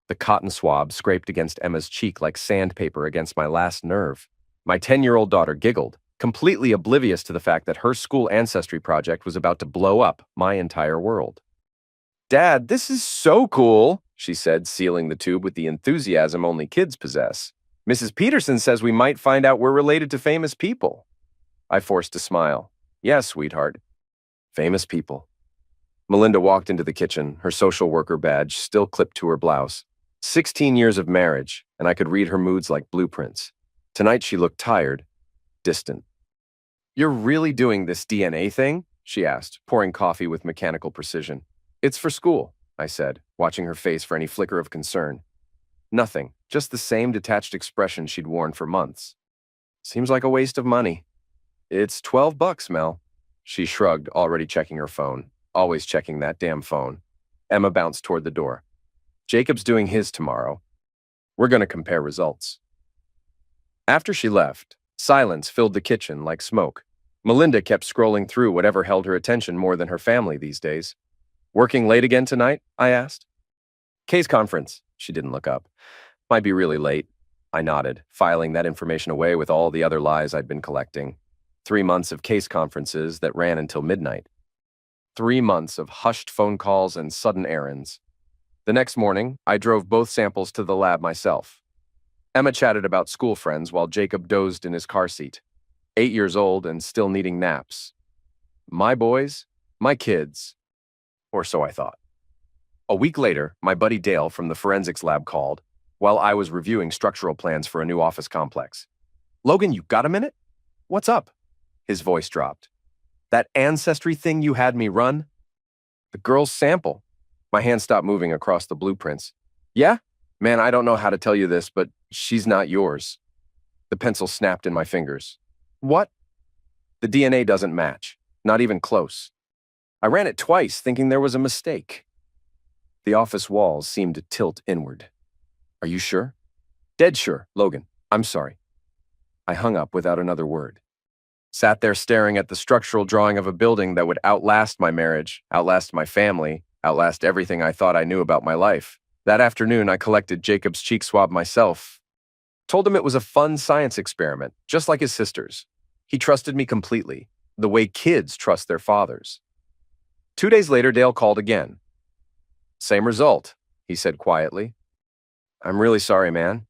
The cotton swab scraped against Emma's cheek like sandpaper against my last nerve. My 10-year-old daughter giggled, completely oblivious to the fact that her school ancestry project was about to blow up my entire world. "Dad, this is so cool," she said, sealing the tube with the enthusiasm only kids possess. "Mrs. Peterson says we might find out we're related to famous people." I forced a smile. "Yes, sweetheart. Famous people." Melinda walked into the kitchen, her social worker badge still clipped to her blouse. 16 years of marriage, and I could read her moods like blueprints. Tonight she looked tired, distant. "You're really doing this DNA thing?" she asked, pouring coffee with mechanical precision. "It's for school," I said, watching her face for any flicker of concern. Nothing, just the same detached expression she'd worn for months. "Seems like a waste of money." "It's $12, Mel." She shrugged, already checking her phone. Always checking that damn phone. Emma bounced toward the door. "Jacob's doing his tomorrow. We're going to compare results." After she left, silence filled the kitchen like smoke. Melinda kept scrolling through whatever held her attention more than her family these days. "Working late again tonight?" I asked. "Case conference." She didn't look up. "Might be really late." I nodded, filing that information away with all the other lies I'd been collecting. 3 months of case conferences that ran until midnight. 3 months of hushed phone calls and sudden errands. The next morning, I drove both samples to the lab myself. Emma chatted about school friends while Jacob dozed in his car seat. 8 years old and still needing naps. My boys, my kids. Or so I thought. A week later, my buddy Dale from the forensics lab called while I was reviewing structural plans for a new office complex. "Logan, you got a minute?" "What's up?" His voice dropped. "That ancestry thing you had me run?" "The girl's sample." My hand stopped moving across the blueprints. "Yeah? Man, I don't know how to tell you this, but she's not yours." The pencil snapped in my fingers. "What?" "The DNA doesn't match. Not even close. I ran it twice, thinking there was a mistake." The office walls seemed to tilt inward. "Are you sure?" "Dead sure, Logan. I'm sorry." I hung up without another word. Sat there staring at the structural drawing of a building that would outlast my marriage, outlast my family, outlast everything I thought I knew about my life. That afternoon, I collected Jacob's cheek swab myself. Told him it was a fun science experiment, just like his sister's. He trusted me completely, the way kids trust their fathers. 2 days later, Dale called again. "Same result," he said quietly. "I'm really sorry, man."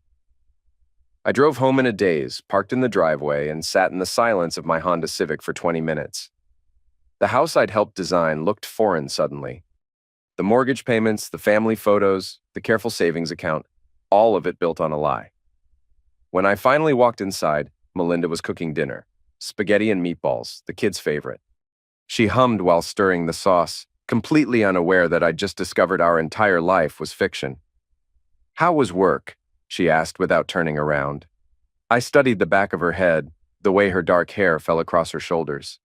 I drove home in a daze, parked in the driveway, and sat in the silence of my Honda Civic for 20 minutes. The house I'd helped design looked foreign suddenly. The mortgage payments, the family photos, the careful savings account, all of it built on a lie. When I finally walked inside, Melinda was cooking dinner. Spaghetti and meatballs, the kids' favorite. She hummed while stirring the sauce, completely unaware that I'd just discovered our entire life was fiction. "How was work?" she asked without turning around. I studied the back of her head, the way her dark hair fell across her shoulders.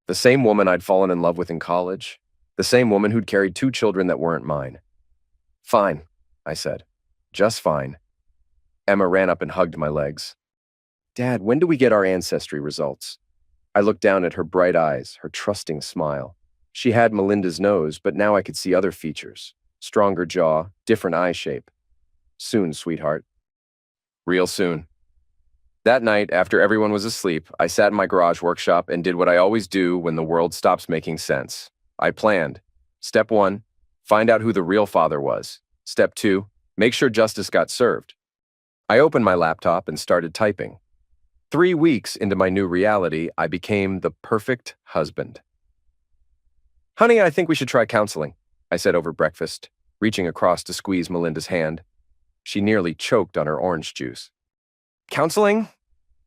The same woman I'd fallen in love with in college, the same woman who'd carried 2 children that weren't mine. "Fine," I said. "Just fine." Emma ran up and hugged my legs. "Dad, when do we get our ancestry results?" I looked down at her bright eyes, her trusting smile. She had Melinda's nose, but now I could see other features. Stronger jaw, different eye shape. "Soon, sweetheart." Real soon. That night, after everyone was asleep, I sat in my garage workshop and did what I always do when the world stops making sense. I planned. Step 1, find out who the real father was. Step 2, make sure justice got served. I opened my laptop and started typing. 3 weeks into my new reality, I became the perfect husband. "Honey, I think we should try counseling," I said over breakfast, reaching across to squeeze Melinda's hand. She nearly choked on her orange juice. "Counseling?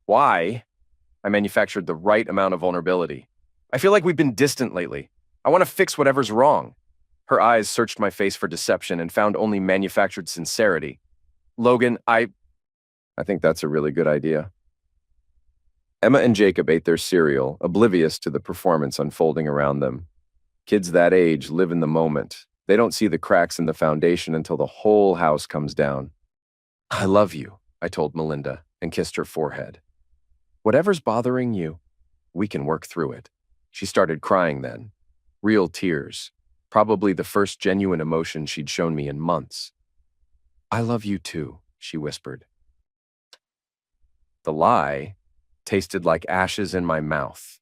Why?" I manufactured the right amount of vulnerability. "I feel like we've been distant lately. I want to fix whatever's wrong." Her eyes searched my face for deception and found only manufactured sincerity. "Logan, I think that's a really good idea." Emma and Jacob ate their cereal, oblivious to the performance unfolding around them. Kids that age live in the moment. They don't see the cracks in the foundation until the whole house comes down. "I love you," I told Melinda and kissed her forehead. "Whatever's bothering you, we can work through it." She started crying then. Real tears. Probably the first genuine emotion she'd shown me in months. I love you too, she whispered. The lie tasted like ashes in my mouth.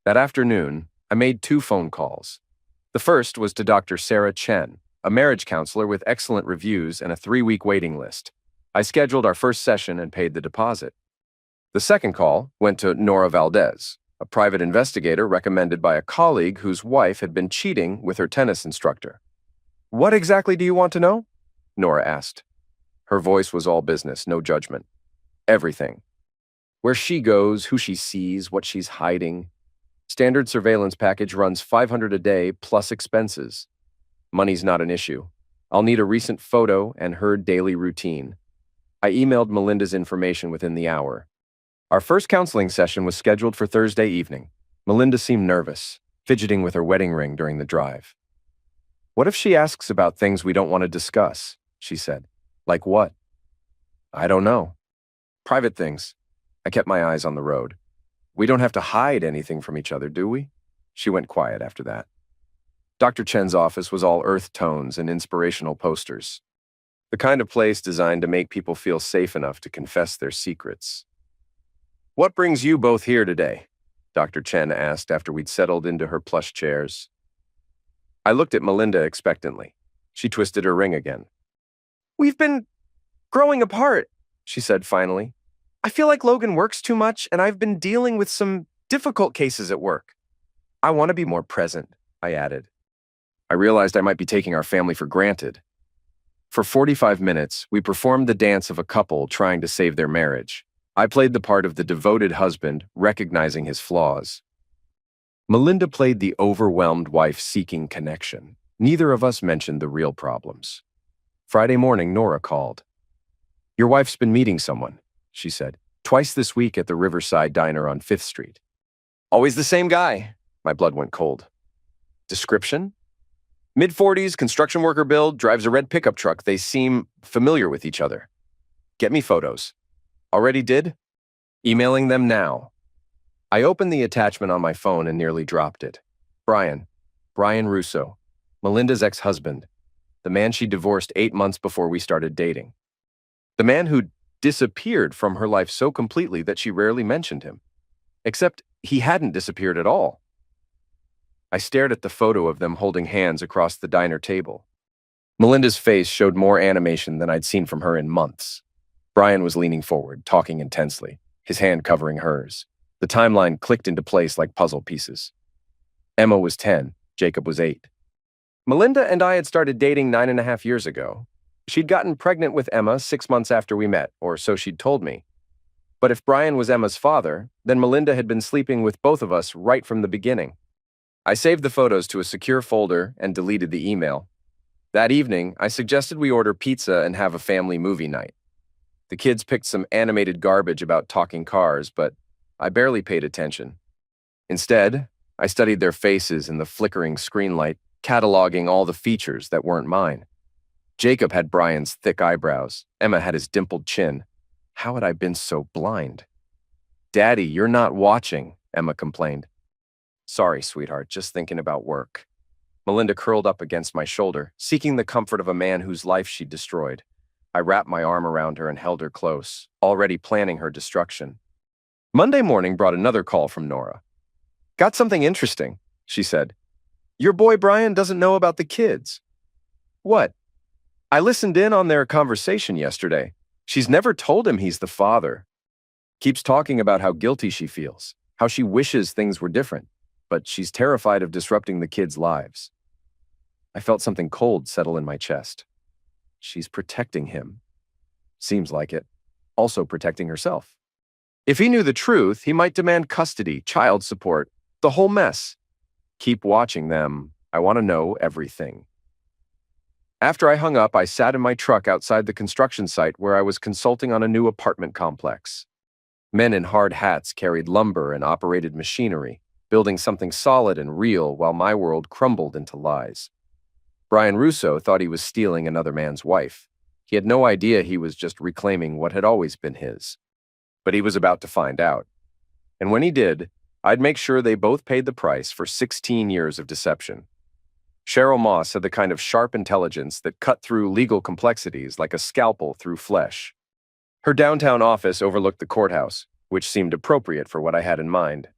That afternoon, I made 2 phone calls. The first was to Dr. Sarah Chen, a marriage counselor with excellent reviews and a 3-week waiting list. I scheduled our first session and paid the deposit. The second call went to Nora Valdez, a private investigator recommended by a colleague whose wife had been cheating with her tennis instructor. What exactly do you want to know? Nora asked. Her voice was all business, no judgment. Everything. Where she goes, who she sees, what she's hiding. Standard surveillance package runs $500 a day plus expenses. Money's not an issue. I'll need a recent photo and her daily routine. I emailed Melinda's information within the hour. Our first counseling session was scheduled for Thursday evening. Melinda seemed nervous, fidgeting with her wedding ring during the drive. What if she asks about things we don't want to discuss? She said. Like what? I don't know. Private things. I kept my eyes on the road. We don't have to hide anything from each other, do we? She went quiet after that. Dr. Chen's office was all earth tones and inspirational posters. The kind of place designed to make people feel safe enough to confess their secrets. What brings you both here today? Dr. Chen asked after we'd settled into her plush chairs. I looked at Melinda expectantly. She twisted her ring again. We've been growing apart, she said finally. I feel like Logan works too much, and I've been dealing with some difficult cases at work. I want to be more present, I added. I realized I might be taking our family for granted. For 45 minutes, we performed the dance of a couple trying to save their marriage. I played the part of the devoted husband, recognizing his flaws. Melinda played the overwhelmed wife seeking connection. Neither of us mentioned the real problems. Friday morning, Nora called. Your wife's been meeting someone, she said, twice this week at the Riverside Diner on 5th Street. Always the same guy. My blood went cold. Description? Mid-40s, construction worker build, drives a red pickup truck. They seem familiar with each other. Get me photos. Already did? Emailing them now. I opened the attachment on my phone and nearly dropped it. Brian Russo, Melinda's ex-husband, the man she divorced 8 months before we started dating. The man who disappeared from her life so completely that she rarely mentioned him. Except he hadn't disappeared at all. I stared at the photo of them holding hands across the diner table. Melinda's face showed more animation than I'd seen from her in months. Brian was leaning forward, talking intensely, his hand covering hers. The timeline clicked into place like puzzle pieces. Emma was 10, Jacob was 8. Melinda and I had started dating 9.5 years ago. She'd gotten pregnant with Emma 6 months after we met, or so she'd told me. But if Brian was Emma's father, then Melinda had been sleeping with both of us right from the beginning. I saved the photos to a secure folder and deleted the email. That evening, I suggested we order pizza and have a family movie night. The kids picked some animated garbage about talking cars, but I barely paid attention. Instead, I studied their faces in the flickering screen light, cataloging all the features that weren't mine. Jacob had Brian's thick eyebrows. Emma had his dimpled chin. How had I been so blind? Daddy, you're not watching, Emma complained. Sorry, sweetheart, just thinking about work. Melinda curled up against my shoulder, seeking the comfort of a man whose life she'd destroyed. I wrapped my arm around her and held her close, already planning her destruction. Monday morning brought another call from Nora. Got something interesting, she said. Your boy Brian doesn't know about the kids. What? I listened in on their conversation yesterday. She's never told him he's the father. Keeps talking about how guilty she feels, how she wishes things were different, but she's terrified of disrupting the kids' lives. I felt something cold settle in my chest. She's protecting him. Seems like it. Also protecting herself. If he knew the truth, he might demand custody, child support, the whole mess. Keep watching them. I want to know everything. After I hung up, I sat in my truck outside the construction site where I was consulting on a new apartment complex. Men in hard hats carried lumber and operated machinery, building something solid and real while my world crumbled into lies. Brian Russo thought he was stealing another man's wife. He had no idea he was just reclaiming what had always been his. But he was about to find out. And when he did, I'd make sure they both paid the price for 16 years of deception. Cheryl Moss had the kind of sharp intelligence that cut through legal complexities like a scalpel through flesh. Her downtown office overlooked the courthouse, which seemed appropriate for what I had in mind.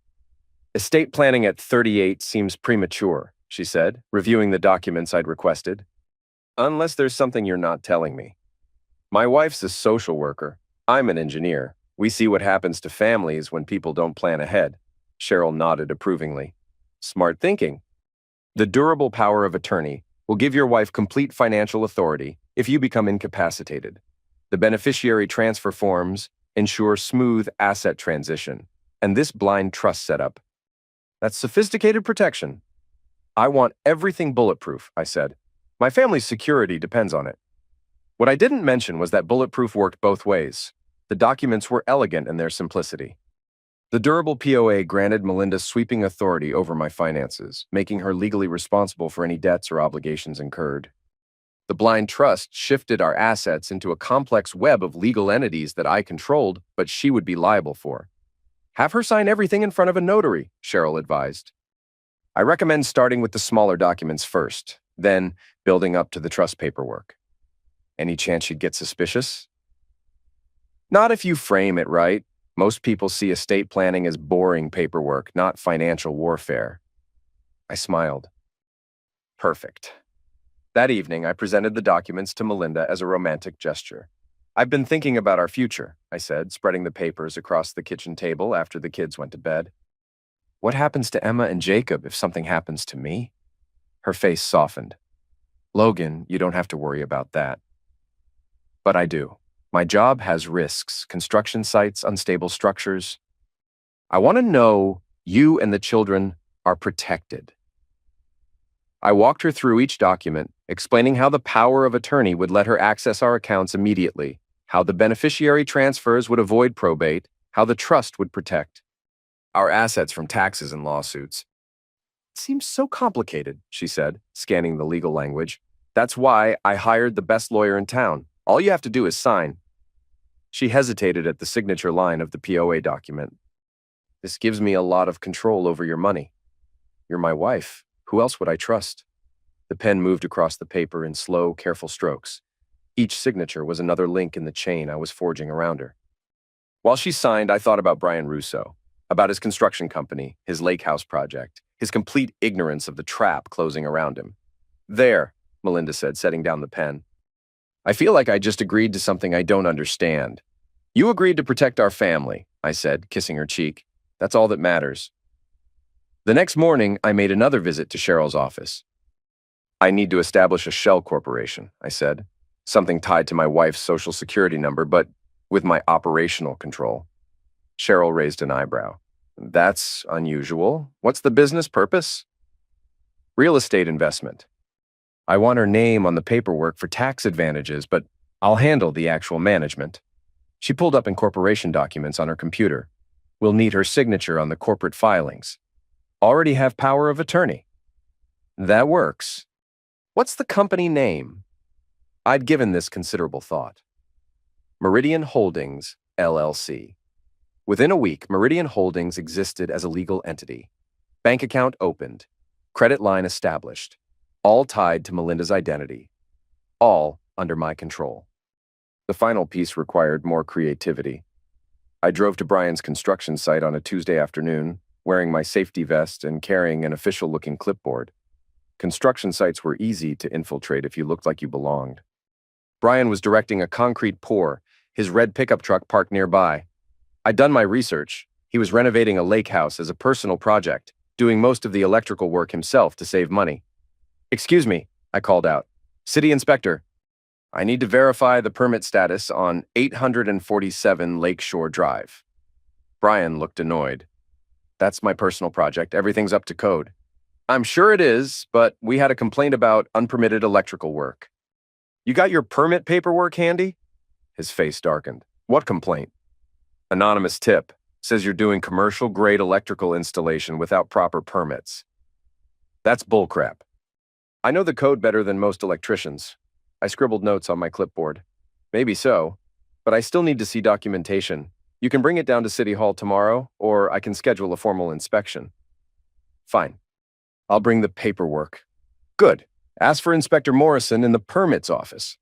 Estate planning at 38 seems premature, she said, reviewing the documents I'd requested. Unless there's something you're not telling me. My wife's a social worker. I'm an engineer. We see what happens to families when people don't plan ahead. Cheryl nodded approvingly. Smart thinking. The durable power of attorney will give your wife complete financial authority if you become incapacitated. The beneficiary transfer forms ensure smooth asset transition, and this blind trust setup. That's sophisticated protection. I want everything bulletproof, I said. My family's security depends on it. What I didn't mention was that bulletproof worked both ways. The documents were elegant in their simplicity. The durable POA granted Melinda sweeping authority over my finances, making her legally responsible for any debts or obligations incurred. The blind trust shifted our assets into a complex web of legal entities that I controlled, but she would be liable for. Have her sign everything in front of a notary, Cheryl advised. I recommend starting with the smaller documents first, then building up to the trust paperwork. Any chance she'd get suspicious? Not if you frame it right. Most people see estate planning as boring paperwork, not financial warfare. I smiled. Perfect. That evening, I presented the documents to Melinda as a romantic gesture. I've been thinking about our future, I said, spreading the papers across the kitchen table after the kids went to bed. What happens to Emma and Jacob if something happens to me? Her face softened. Logan, you don't have to worry about that. But I do. My job has risks, construction sites, unstable structures. I want to know you and the children are protected. I walked her through each document, explaining how the power of attorney would let her access our accounts immediately, how the beneficiary transfers would avoid probate, how the trust would protect our assets from taxes and lawsuits. It seems so complicated, she said, scanning the legal language. That's why I hired the best lawyer in town. All you have to do is sign. She hesitated at the signature line of the POA document. This gives me a lot of control over your money. You're my wife. Who else would I trust? The pen moved across the paper in slow, careful strokes. Each signature was another link in the chain I was forging around her. While she signed, I thought about Brian Russo, about his construction company, his lake house project, his complete ignorance of the trap closing around him. There, Melinda said, setting down the pen. I feel like I just agreed to something I don't understand. You agreed to protect our family, I said, kissing her cheek. That's all that matters. The next morning, I made another visit to Cheryl's office. I need to establish a shell corporation, I said, something tied to my wife's social security number, but with my operational control. Cheryl raised an eyebrow. That's unusual. What's the business purpose? Real estate investment. I want her name on the paperwork for tax advantages, but I'll handle the actual management. She pulled up incorporation documents on her computer. We'll need her signature on the corporate filings. Already have power of attorney. That works. What's the company name? I'd given this considerable thought. Meridian Holdings, LLC. Within a week, Meridian Holdings existed as a legal entity. Bank account opened. Credit line established. All tied to Melinda's identity. All under my control. The final piece required more creativity. I drove to Brian's construction site on a Tuesday afternoon, wearing my safety vest and carrying an official-looking clipboard. Construction sites were easy to infiltrate if you looked like you belonged. Brian was directing a concrete pour, his red pickup truck parked nearby. I'd done my research. He was renovating a lake house as a personal project, doing most of the electrical work himself to save money. Excuse me, I called out. City Inspector, I need to verify the permit status on 847 Lakeshore Drive. Brian looked annoyed. That's my personal project. Everything's up to code. I'm sure it is, but we had a complaint about unpermitted electrical work. You got your permit paperwork handy? His face darkened. What complaint? Anonymous tip. Says you're doing commercial-grade electrical installation without proper permits. That's bullcrap. I know the code better than most electricians. I scribbled notes on my clipboard. Maybe so, but I still need to see documentation. You can bring it down to City Hall tomorrow, or I can schedule a formal inspection. Fine. I'll bring the paperwork. Good. Ask for Inspector Morrison in the permits office.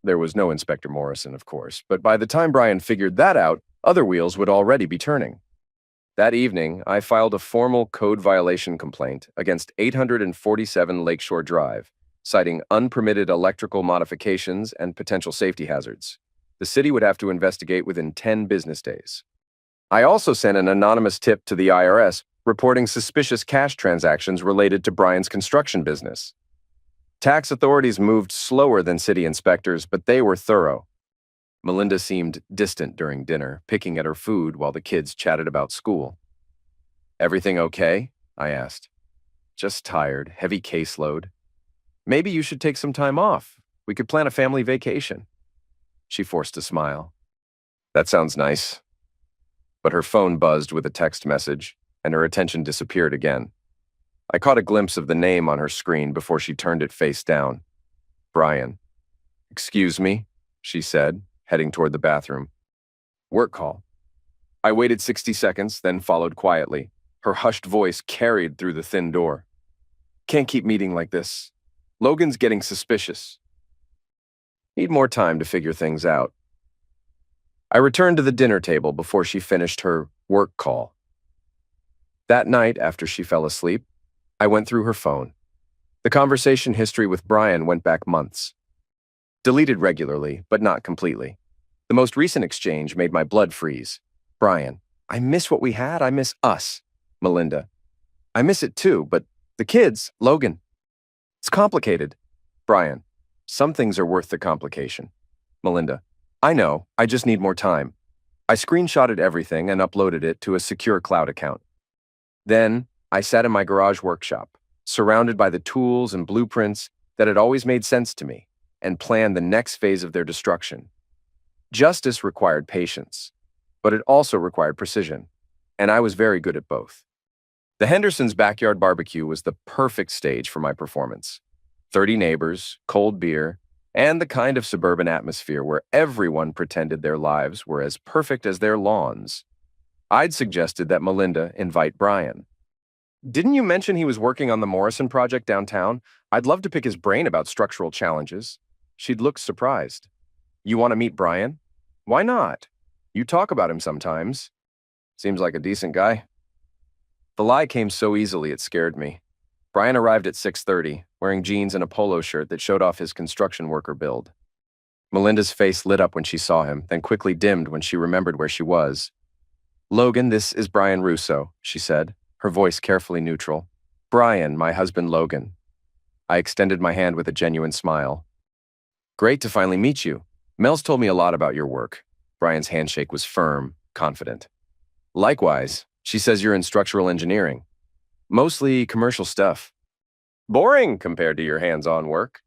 There was no Inspector Morrison, of course, but by the time Brian figured that out, other wheels would already be turning. That evening, I filed a formal code violation complaint against 847 Lakeshore Drive, citing unpermitted electrical modifications and potential safety hazards. The city would have to investigate within 10 business days. I also sent an anonymous tip to the IRS reporting suspicious cash transactions related to Brian's construction business. Tax authorities moved slower than city inspectors, but they were thorough. Melinda seemed distant during dinner, picking at her food while the kids chatted about school. Everything okay? I asked. Just tired, heavy caseload. Maybe you should take some time off. We could plan a family vacation. She forced a smile. That sounds nice. But her phone buzzed with a text message, and her attention disappeared again. I caught a glimpse of the name on her screen before she turned it face down. Brian. Excuse me, she said, heading toward the bathroom. Work call. I waited 60 seconds, then followed quietly. Her hushed voice carried through the thin door. Can't keep meeting like this. Logan's getting suspicious. Need more time to figure things out. I returned to the dinner table before she finished her work call. That night, after she fell asleep, I went through her phone. The conversation history with Brian went back months. Deleted regularly, but not completely. The most recent exchange made my blood freeze. Brian, I miss what we had. I miss us. Melinda, I miss it too, but the kids, Logan. It's complicated. Brian, some things are worth the complication. Melinda, I know. I just need more time. I screenshotted everything and uploaded it to a secure cloud account. Then, I sat in my garage workshop, surrounded by the tools and blueprints that had always made sense to me, and planned the next phase of their destruction. Justice required patience, but it also required precision, and I was very good at both. The Hendersons' backyard barbecue was the perfect stage for my performance. 30 neighbors, cold beer, and the kind of suburban atmosphere where everyone pretended their lives were as perfect as their lawns. I'd suggested that Melinda invite Brian. Didn't you mention he was working on the Morrison project downtown? I'd love to pick his brain about structural challenges. She'd looked surprised. You want to meet Brian? Why not? You talk about him sometimes. Seems like a decent guy. The lie came so easily it scared me. Brian arrived at 6:30, wearing jeans and a polo shirt that showed off his construction worker build. Melinda's face lit up when she saw him, then quickly dimmed when she remembered where she was. Logan, this is Brian Russo, she said, her voice carefully neutral. Brian, my husband Logan. I extended my hand with a genuine smile. Great to finally meet you. Mel's told me a lot about your work. Brian's handshake was firm, confident. Likewise, she says you're in structural engineering. Mostly commercial stuff. Boring compared to your hands-on work.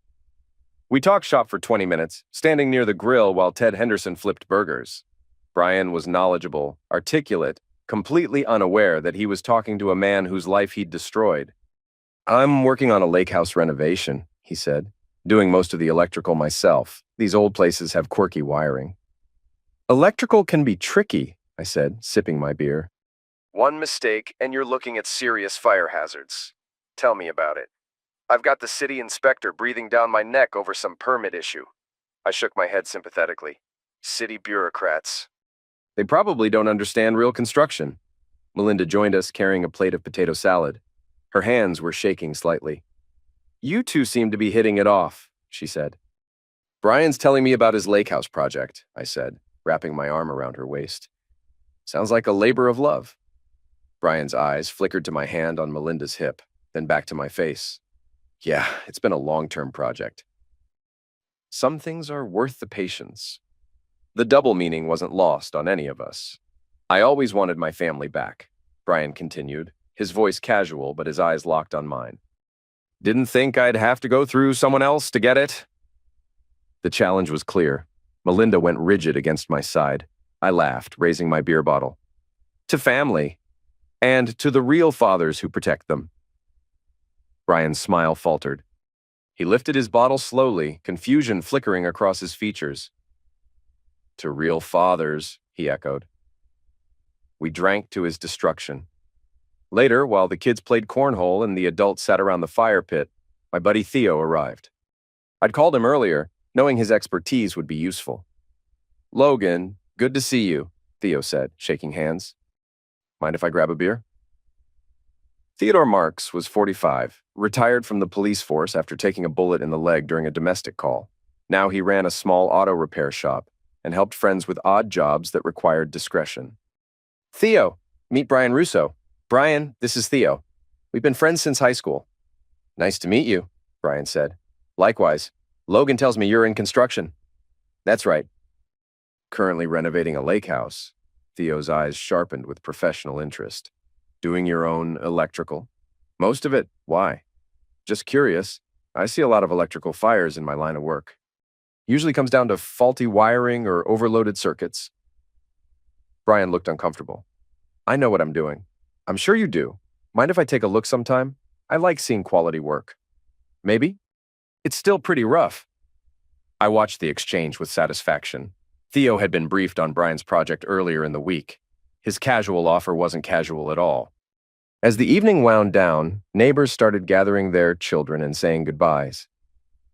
We talked shop for 20 minutes, standing near the grill while Ted Henderson flipped burgers. Brian was knowledgeable, articulate, completely unaware that he was talking to a man whose life he'd destroyed. I'm working on a lake house renovation, he said, doing most of the electrical myself. These old places have quirky wiring. Electrical can be tricky, I said, sipping my beer. One mistake, and you're looking at serious fire hazards. Tell me about it. I've got the city inspector breathing down my neck over some permit issue. I shook my head sympathetically. City bureaucrats. They probably don't understand real construction. Melinda joined us carrying a plate of potato salad. Her hands were shaking slightly. You two seem to be hitting it off, she said. Brian's telling me about his lake house project, I said, wrapping my arm around her waist. Sounds like a labor of love. Brian's eyes flickered to my hand on Melinda's hip, then back to my face. Yeah, it's been a long-term project. Some things are worth the patience. The double meaning wasn't lost on any of us. I always wanted my family back, Brian continued, his voice casual but his eyes locked on mine. Didn't think I'd have to go through someone else to get it. The challenge was clear. Melinda went rigid against my side. I laughed, raising my beer bottle. To family. And to the real fathers who protect them. Brian's smile faltered. He lifted his bottle slowly, confusion flickering across his features. To real fathers, he echoed. We drank to his destruction. Later, while the kids played cornhole and the adults sat around the fire pit, My buddy Theo arrived. I'd called him earlier, knowing his expertise would be useful. "Logan, good to see you," Theo said, shaking hands. "Mind if I grab a beer?" Theodore Marks was 45, retired from the police force after taking a bullet in the leg during a domestic call. Now he ran a small auto repair shop and helped friends with odd jobs that required discretion. "Theo, meet Brian Russo." "Brian, this is Theo. We've been friends since high school." "Nice to meet you," Brian said. "Likewise. Logan tells me you're in construction." "That's right." "Currently renovating a lake house." Theo's eyes sharpened with professional interest. "Doing your own electrical?" "Most of it. Why?" "Just curious. I see a lot of electrical fires in my line of work. Usually comes down to faulty wiring or overloaded circuits." Brian looked uncomfortable. "I know what I'm doing." "I'm sure you do. Mind if I take a look sometime? I like seeing quality work." "Maybe. It's still pretty rough." I watched the exchange with satisfaction. Theo had been briefed on Brian's project earlier in the week. His casual offer wasn't casual at all. As the evening wound down, neighbors started gathering their children and saying goodbyes.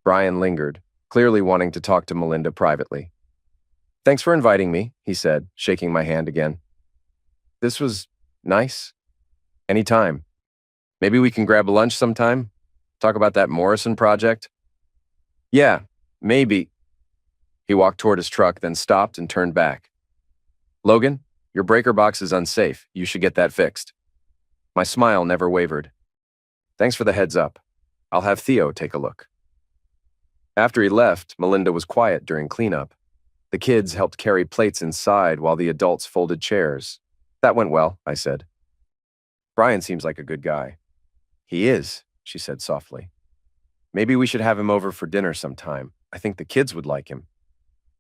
Brian lingered, clearly wanting to talk to Melinda privately. "Thanks for inviting me," he said, shaking my hand again. "This was nice. Anytime. Maybe we can grab lunch sometime? Talk about that Morrison project?" "Yeah, maybe." He walked toward his truck, then stopped and turned back. "Logan, your breaker box is unsafe. You should get that fixed." My smile never wavered. "Thanks for the heads up. I'll have Theo take a look." After he left, Melinda was quiet during cleanup. The kids helped carry plates inside while the adults folded chairs. "That went well," I said. "Brian seems like a good guy." "He is," she said softly. "Maybe we should have him over for dinner sometime. I think the kids would like him."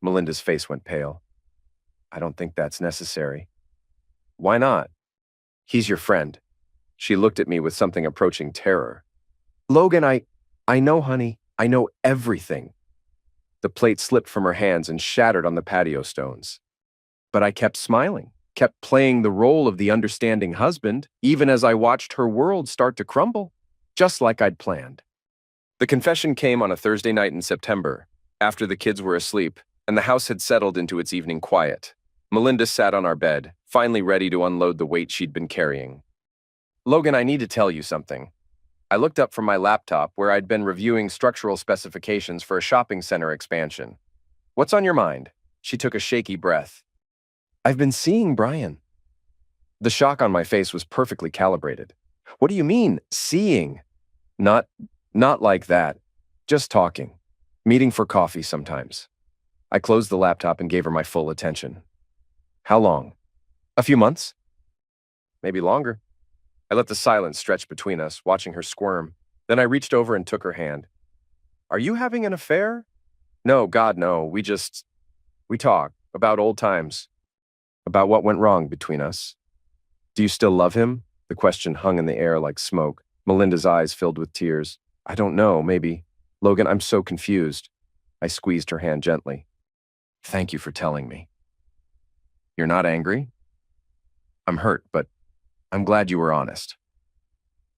Melinda's face went pale. "I don't think that's necessary." "Why not?" "He's your friend." She looked at me with something approaching terror. "Logan, I know, honey. I know everything." The plate slipped from her hands and shattered on the patio stones. But I kept smiling, kept playing the role of the understanding husband, even as I watched her world start to crumble, just like I'd planned. The confession came on a Thursday night in September, after the kids were asleep, and the house had settled into its evening quiet. Melinda sat on our bed, finally ready to unload the weight she'd been carrying. "Logan, I need to tell you something." I looked up from my laptop where I'd been reviewing structural specifications for a shopping center expansion. "What's on your mind?" She took a shaky breath. "I've been seeing Brian." The shock on my face was perfectly calibrated. "What do you mean, seeing?" Not like that. Just talking. Meeting for coffee sometimes." I closed the laptop and gave her my full attention. "How long?" "A few months." "Maybe longer." I let the silence stretch between us, watching her squirm. Then I reached over and took her hand. "Are you having an affair?" "No, God, no. We talk about old times. About what went wrong between us." "Do you still love him?" The question hung in the air like smoke. Melinda's eyes filled with tears. "I don't know, maybe." "Logan, I'm so confused." I squeezed her hand gently. "Thank you for telling me." "You're not angry?" "I'm hurt, but I'm glad you were honest."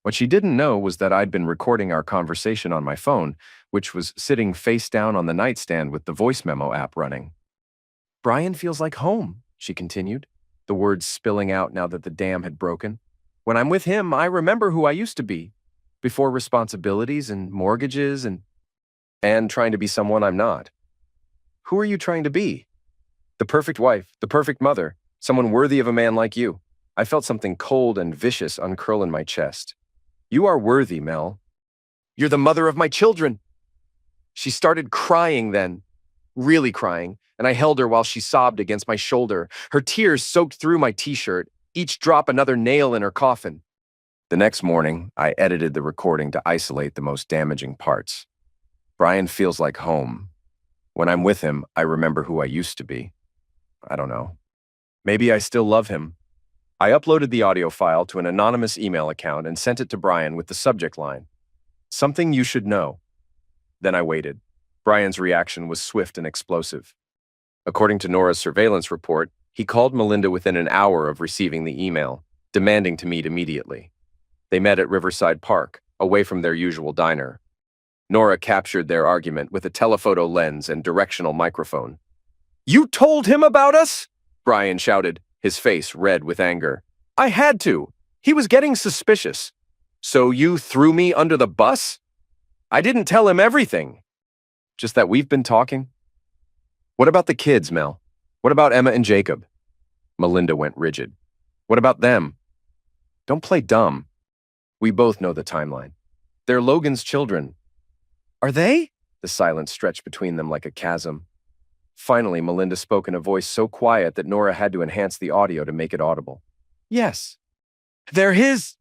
What she didn't know was that I'd been recording our conversation on my phone, which was sitting face down on the nightstand with the voice memo app running. "Brian feels like home," she continued, the words spilling out now that the dam had broken. "When I'm with him, I remember who I used to be, before responsibilities and mortgages and trying to be someone I'm not." "Who are you trying to be?" "The perfect wife, the perfect mother, someone worthy of a man like you." I felt something cold and vicious uncurl in my chest. "You are worthy, Mel. You're the mother of my children." She started crying then, really crying, and I held her while she sobbed against my shoulder. Her tears soaked through my t-shirt, each drop another nail in her coffin. The next morning, I edited the recording to isolate the most damaging parts. "Brian feels like home. When I'm with him, I remember who I used to be. I don't know. Maybe I still love him." I uploaded the audio file to an anonymous email account and sent it to Brian with the subject line, "Something you should know." Then I waited. Brian's reaction was swift and explosive. According to Nora's surveillance report, he called Melinda within an hour of receiving the email, demanding to meet immediately. They met at Riverside Park, away from their usual diner. Nora captured their argument with a telephoto lens and directional microphone. "You told him about us?" Brian shouted, his face red with anger. "I had to. He was getting suspicious. So you threw me under the bus? I didn't tell him everything. Just that we've been talking." "What about the kids, Mel? What about Emma and Jacob?" Melinda went rigid. "What about them?" "Don't play dumb. We both know the timeline. They're Logan's children." "Are they?" The silence stretched between them like a chasm. Finally, Melinda spoke in a voice so quiet that Nora had to enhance the audio to make it audible. "Yes." "They're his."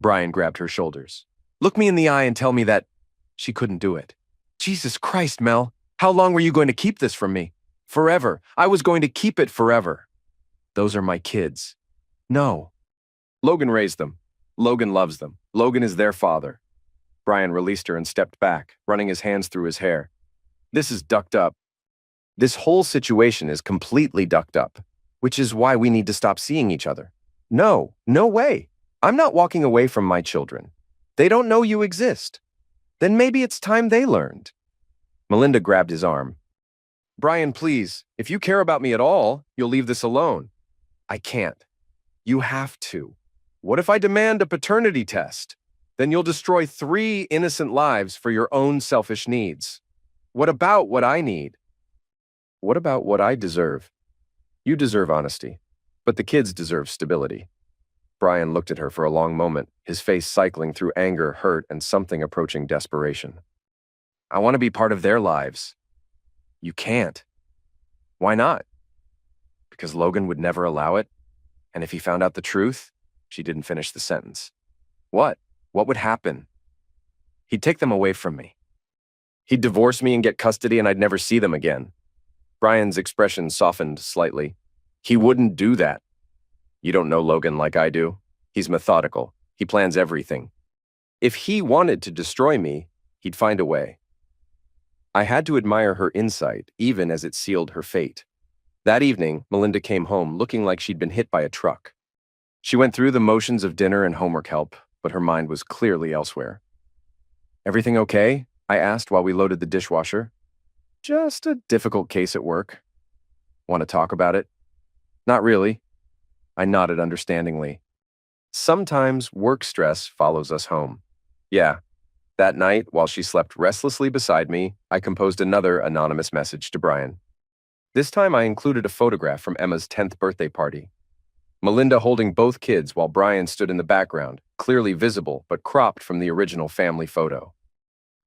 Brian grabbed her shoulders. "Look me in the eye and tell me that—" She couldn't do it. "Jesus Christ, Mel. How long were you going to keep this from me?" "Forever. I was going to keep it forever." "Those are my kids." "No." "Logan raised them. Logan loves them. Logan is their father." Brian released her and stepped back, running his hands through his hair. "This is ducked up. This whole situation is completely ducked up, which is why we need to stop seeing each other. No way. I'm not walking away from my children. They don't know you exist. Then maybe it's time they learned." Melinda grabbed his arm. "Brian, please, if you care about me at all, you'll leave this alone." "I can't. You have to. What if I demand a paternity test? Then you'll destroy 3 innocent lives for your own selfish needs. What about what I need? What about what I deserve? You deserve honesty, but the kids deserve stability." Brian looked at her for a long moment, his face cycling through anger, hurt, and something approaching desperation. "I want to be part of their lives." "You can't." "Why not?" "Because Logan would never allow it. And if he found out the truth—" She didn't finish the sentence. "What? What would happen?" "He'd take them away from me. He'd divorce me and get custody, and I'd never see them again." Brian's expression softened slightly. "He wouldn't do that. You don't know Logan like I do. He's methodical. He plans everything. If he wanted to destroy me, he'd find a way." I had to admire her insight, even as it sealed her fate. That evening, Melinda came home looking like she'd been hit by a truck. She went through the motions of dinner and homework help, but her mind was clearly elsewhere. "Everything okay?" I asked while we loaded the dishwasher. "Just a difficult case at work." "Want to talk about it?" "Not really." I nodded understandingly. Sometimes work stress follows us home. Yeah. That night, while she slept restlessly beside me, I composed another anonymous message to Brian. This time I included a photograph from Emma's 10th birthday party. Melinda holding both kids while Brian stood in the background, clearly visible but cropped from the original family photo.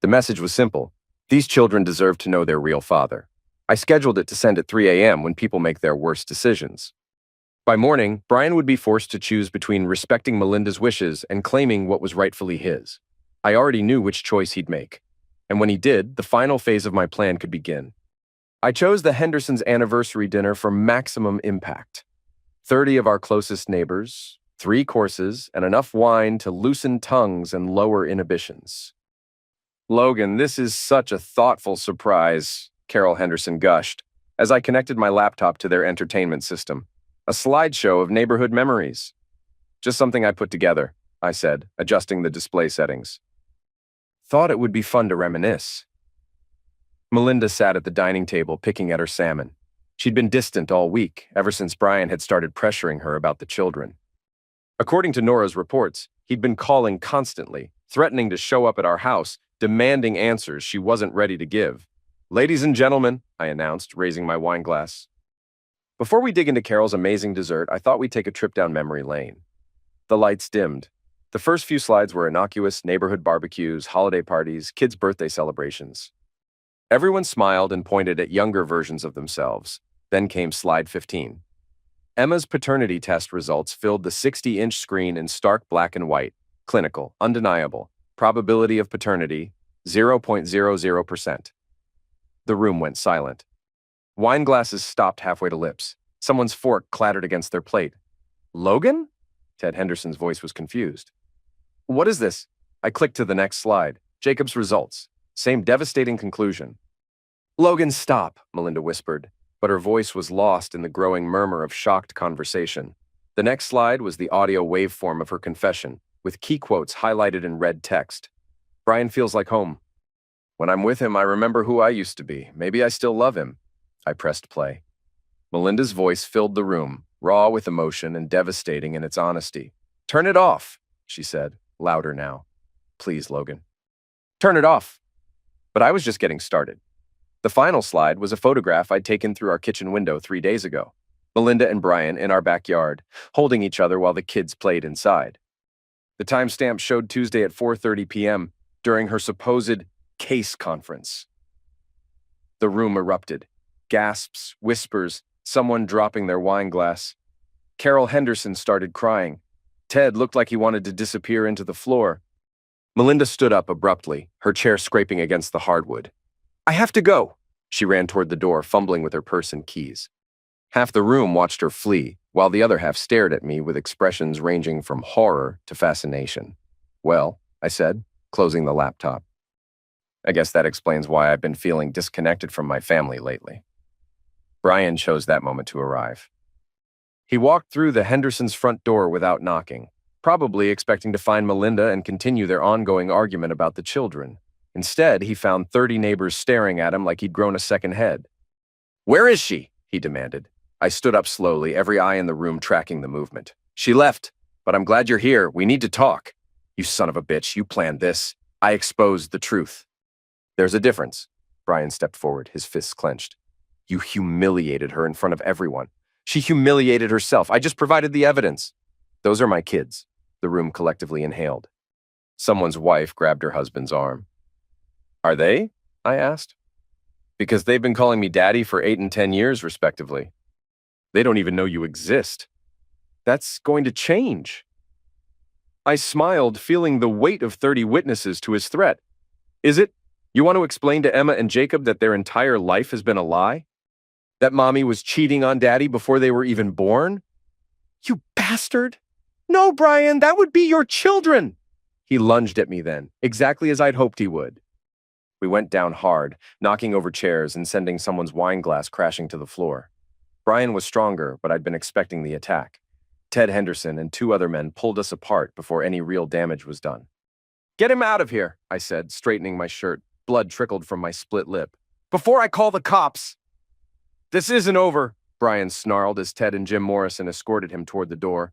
The message was simple. These children deserve to know their real father. I scheduled it to send at 3 a.m. when people make their worst decisions. By morning, Brian would be forced to choose between respecting Melinda's wishes and claiming what was rightfully his. I already knew which choice he'd make. And when he did, the final phase of my plan could begin. I chose the Hendersons' anniversary dinner for maximum impact. 30 of our closest neighbors, 3 courses, and enough wine to loosen tongues and lower inhibitions. "Logan, this is such a thoughtful surprise," Carol Henderson gushed, as I connected my laptop to their entertainment system. "A slideshow of neighborhood memories." "Just something I put together," I said, adjusting the display settings. "Thought it would be fun to reminisce." Melinda sat at the dining table picking at her salmon. She'd been distant all week, ever since Brian had started pressuring her about the children. According to Nora's reports, he'd been calling constantly, threatening to show up at our house, demanding answers she wasn't ready to give. "Ladies and gentlemen," I announced, raising my wine glass. Before we dig into Carol's amazing dessert, I thought we'd take a trip down memory lane. The lights dimmed. The first few slides were innocuous neighborhood barbecues, holiday parties, kids' birthday celebrations. Everyone smiled and pointed at younger versions of themselves. Then came slide 15. Emma's paternity test results filled the 60-inch screen in stark black and white. Clinical, undeniable. Probability of paternity, 0.00%. The room went silent. Wine glasses stopped halfway to lips. Someone's fork clattered against their plate. "Logan?" Ted Henderson's voice was confused. "What is this?" I clicked to the next slide. Jacob's results. Same devastating conclusion. "Logan, stop," Melinda whispered, but her voice was lost in the growing murmur of shocked conversation. The next slide was the audio waveform of her confession, with key quotes highlighted in red text. "Brian feels like home. When I'm with him, I remember who I used to be. Maybe I still love him. I pressed play. Melinda's voice filled the room, raw with emotion and devastating in its honesty. Turn it off, she said, louder now. Please, Logan. Turn it off. But I was just getting started. The final slide was a photograph I'd taken through our kitchen window 3 days ago. Melinda and Brian in our backyard, holding each other while the kids played inside. The timestamp showed Tuesday at 4:30 p.m. during her supposed case conference. The room erupted. Gasps, whispers, someone dropping their wine glass. Carol Henderson started crying. Ted looked like he wanted to disappear into the floor. Melinda stood up abruptly, her chair scraping against the hardwood. I have to go. She ran toward the door, fumbling with her purse and keys. Half the room watched her flee, while the other half stared at me with expressions ranging from horror to fascination. Well, I said, closing the laptop. I guess that explains why I've been feeling disconnected from my family lately. Brian chose that moment to arrive. He walked through the Hendersons' front door without knocking, probably expecting to find Melinda and continue their ongoing argument about the children. Instead, he found 30 neighbors staring at him like he'd grown a second head. Where is she? He demanded. I stood up slowly, every eye in the room tracking the movement. She left, but I'm glad you're here. We need to talk. You son of a bitch, you planned this. I exposed the truth. There's a difference. Brian stepped forward, his fists clenched. You humiliated her in front of everyone. She humiliated herself. I just provided the evidence. Those are my kids. The room collectively inhaled. Someone's wife grabbed her husband's arm. Are they? I asked. Because they've been calling me daddy for 8 and 10 years, respectively. They don't even know you exist. That's going to change. I smiled, feeling the weight of 30 witnesses to his threat. Is it? You want to explain to Emma and Jacob that their entire life has been a lie? That mommy was cheating on daddy before they were even born? You bastard! No, Brian, that would be your children! He lunged at me then, exactly as I'd hoped he would. We went down hard, knocking over chairs and sending someone's wine glass crashing to the floor. Brian was stronger, but I'd been expecting the attack. Ted Henderson and 2 other men pulled us apart before any real damage was done. Get him out of here, I said, straightening my shirt. Blood trickled from my split lip. Before I call the cops! This isn't over, Brian snarled as Ted and Jim Morrison escorted him toward the door.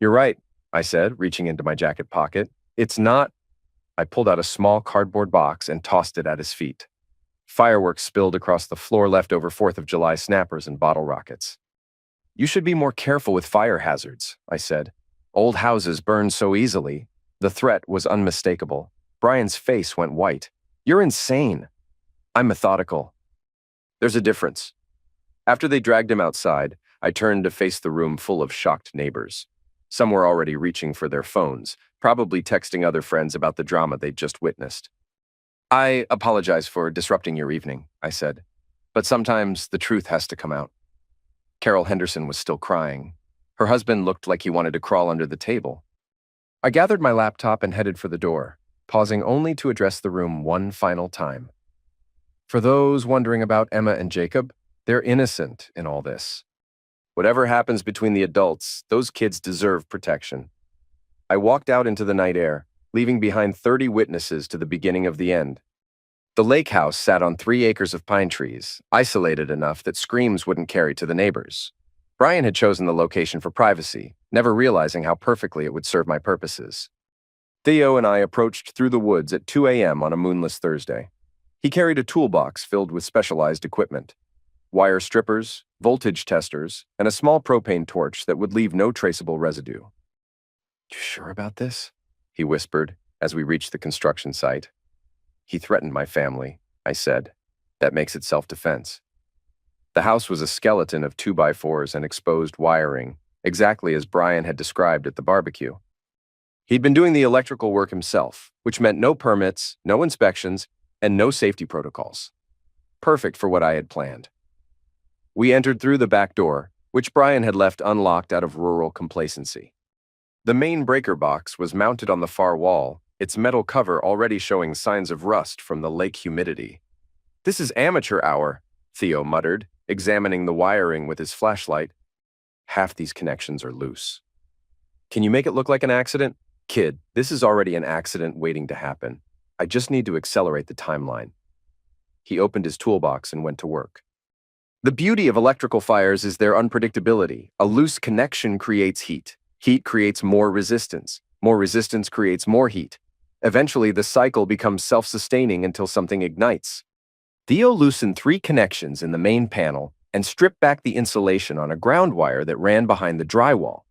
You're right, I said, reaching into my jacket pocket. It's not. I pulled out a small cardboard box and tossed it at his feet. Fireworks spilled across the floor, leftover 4th of July snappers and bottle rockets. You should be more careful with fire hazards, I said. Old houses burn so easily. The threat was unmistakable. Brian's face went white. You're insane. I'm methodical. There's a difference. After they dragged him outside, I turned to face the room full of shocked neighbors. Some were already reaching for their phones, probably texting other friends about the drama they'd just witnessed. I apologize for disrupting your evening, I said, but sometimes the truth has to come out. Carol Henderson was still crying. Her husband looked like he wanted to crawl under the table. I gathered my laptop and headed for the door, pausing only to address the room one final time. For those wondering about Emma and Jacob, they're innocent in all this. Whatever happens between the adults, those kids deserve protection. I walked out into the night air, leaving behind 30 witnesses to the beginning of the end. The lake house sat on 3 acres of pine trees, isolated enough that screams wouldn't carry to the neighbors. Brian had chosen the location for privacy, never realizing how perfectly it would serve my purposes. Theo and I approached through the woods at 2 a.m. on a moonless Thursday. He carried a toolbox filled with specialized equipment. Wire strippers, voltage testers, and a small propane torch that would leave no traceable residue. You sure about this? He whispered as we reached the construction site. He threatened my family, I said. That makes it self-defense. The house was a skeleton of 2x4s and exposed wiring, exactly as Brian had described at the barbecue. He'd been doing the electrical work himself, which meant no permits, no inspections, and no safety protocols. Perfect for what I had planned. We entered through the back door, which Brian had left unlocked out of rural complacency. The main breaker box was mounted on the far wall, its metal cover already showing signs of rust from the lake humidity. This is amateur hour, Theo muttered, examining the wiring with his flashlight. Half these connections are loose. Can you make it look like an accident? Kid, this is already an accident waiting to happen. I just need to accelerate the timeline. He opened his toolbox and went to work. The beauty of electrical fires is their unpredictability. A loose connection creates heat. Heat creates more resistance. More resistance creates more heat. Eventually, the cycle becomes self-sustaining until something ignites. Theo loosened 3 connections in the main panel and stripped back the insulation on a ground wire that ran behind the drywall.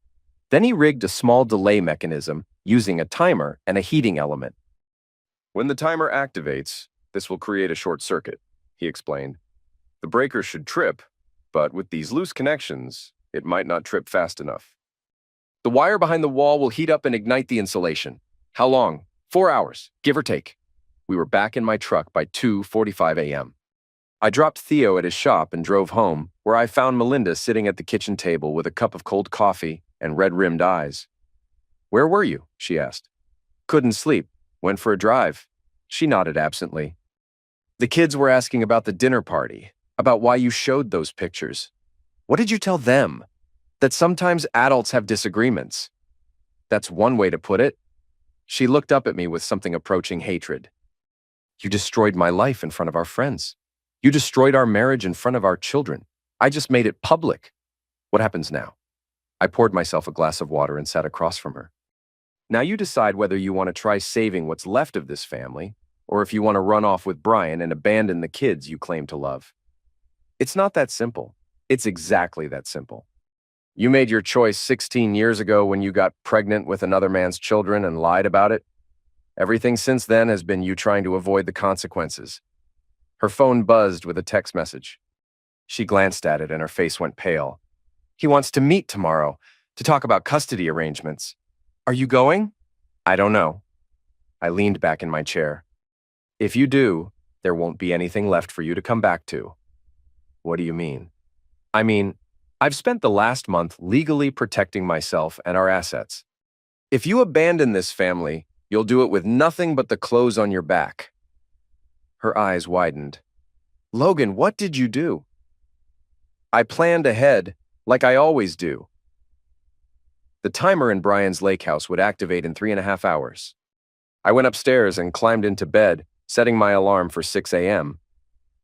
Then he rigged a small delay mechanism using a timer and a heating element. When the timer activates, this will create a short circuit, he explained. The breaker should trip, but with these loose connections, it might not trip fast enough. The wire behind the wall will heat up and ignite the insulation. How long? 4 hours, give or take. We were back in my truck by 2:45 a.m. I dropped Theo at his shop and drove home, where I found Melinda sitting at the kitchen table with a cup of cold coffee and red-rimmed eyes. "Where were you?" she asked. "Couldn't sleep. Went for a drive." She nodded absently. "The kids were asking about the dinner party, about why you showed those pictures. What did you tell them? That sometimes adults have disagreements." "That's one way to put it." She looked up at me with something approaching hatred. "You destroyed my life in front of our friends. You destroyed our marriage in front of our children. I just made it public. What happens now?" I poured myself a glass of water and sat across from her. "Now you decide whether you want to try saving what's left of this family, or if you want to run off with Brian and abandon the kids you claim to love. It's not that simple. It's exactly that simple. You made your choice 16 years ago when you got pregnant with another man's children and lied about it. Everything since then has been you trying to avoid the consequences." Her phone buzzed with a text message. She glanced at it and her face went pale. "He wants to meet tomorrow to talk about custody arrangements. Are you going?" "I don't know." I leaned back in my chair. "If you do, there won't be anything left for you to come back to." "What do you mean?" "I mean, I've spent the last month legally protecting myself and our assets. If you abandon this family, you'll do it with nothing but the clothes on your back." Her eyes widened. "Logan, what did you do?" "I planned ahead, like I always do." The timer in Brian's lake house would activate in 3.5 hours. I went upstairs and climbed into bed, setting my alarm for 6 a.m.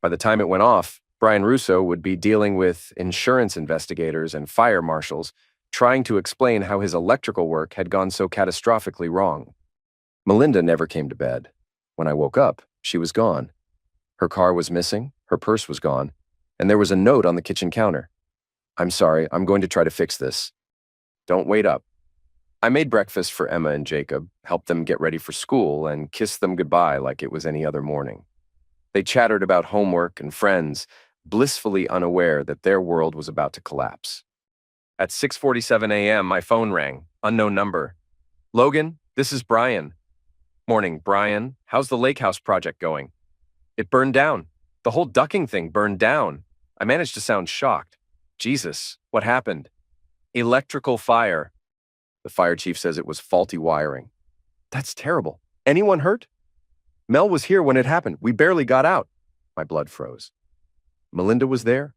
By the time it went off, Brian Russo would be dealing with insurance investigators and fire marshals, trying to explain how his electrical work had gone so catastrophically wrong. Melinda never came to bed. When I woke up, she was gone. Her car was missing, her purse was gone, and there was a note on the kitchen counter. "I'm sorry, I'm going to try to fix this. Don't wait up." I made breakfast for Emma and Jacob, helped them get ready for school, and kissed them goodbye like it was any other morning. They chattered about homework and friends, blissfully unaware that their world was about to collapse. At 6:47 a.m., my phone rang, unknown number. "Logan, this is Brian." "Morning, Brian. How's the lake house project going?" "It burned down. The whole ducking thing burned down." I managed to sound shocked. "Jesus, what happened?" "Electrical fire." The fire chief says it was faulty wiring. "That's terrible. Anyone hurt?" "Mel was here when it happened. We barely got out." My blood froze. "Melinda was there?"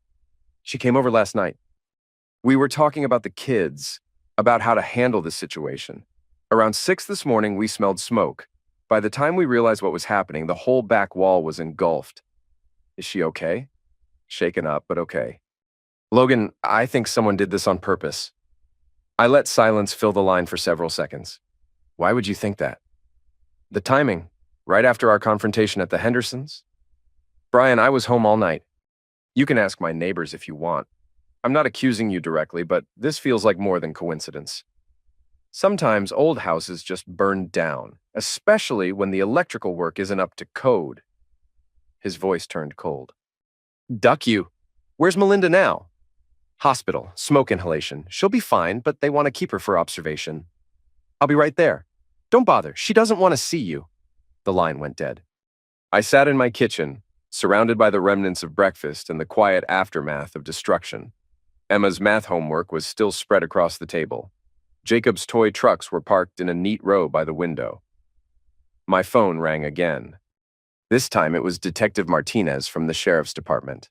"She came over last night. We were talking about the kids, about how to handle this situation. Around 6 this morning, we smelled smoke. By the time we realized what was happening, the whole back wall was engulfed." "Is she okay?" "Shaken up, but okay." "Logan, I think someone did this on purpose." I let silence fill the line for several seconds. "Why would you think that?" "The timing, right after our confrontation at the Hendersons." "Brian, I was home all night. You can ask my neighbors if you want. I'm not accusing you directly, but this feels like more than coincidence. Sometimes old houses just burn down, especially when the electrical work isn't up to code." His voice turned cold. "Duck you. Where's Melinda now?" "Hospital, smoke inhalation. She'll be fine, but they want to keep her for observation." "I'll be right there." "Don't bother. She doesn't want to see you." The line went dead. I sat in my kitchen, surrounded by the remnants of breakfast and the quiet aftermath of destruction. Emma's math homework was still spread across the table. Jacob's toy trucks were parked in a neat row by the window. My phone rang again. This time it was Detective Martinez from the Sheriff's Department.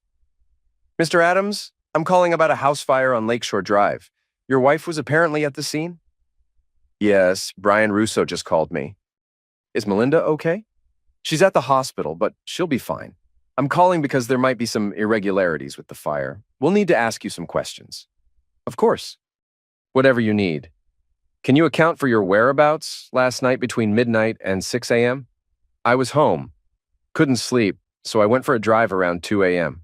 "Mr. Adams, I'm calling about a house fire on Lakeshore Drive. Your wife was apparently at the scene?" "Yes, Brian Russo just called me." "Is Melinda okay?" She's at the hospital, but she'll be fine. I'm calling because there might be some irregularities with the fire. We'll need to ask you some questions. Of course. Whatever you need. Can you account for your whereabouts last night between midnight and 6 a.m.? I was home. Couldn't sleep, so I went for a drive around 2 a.m.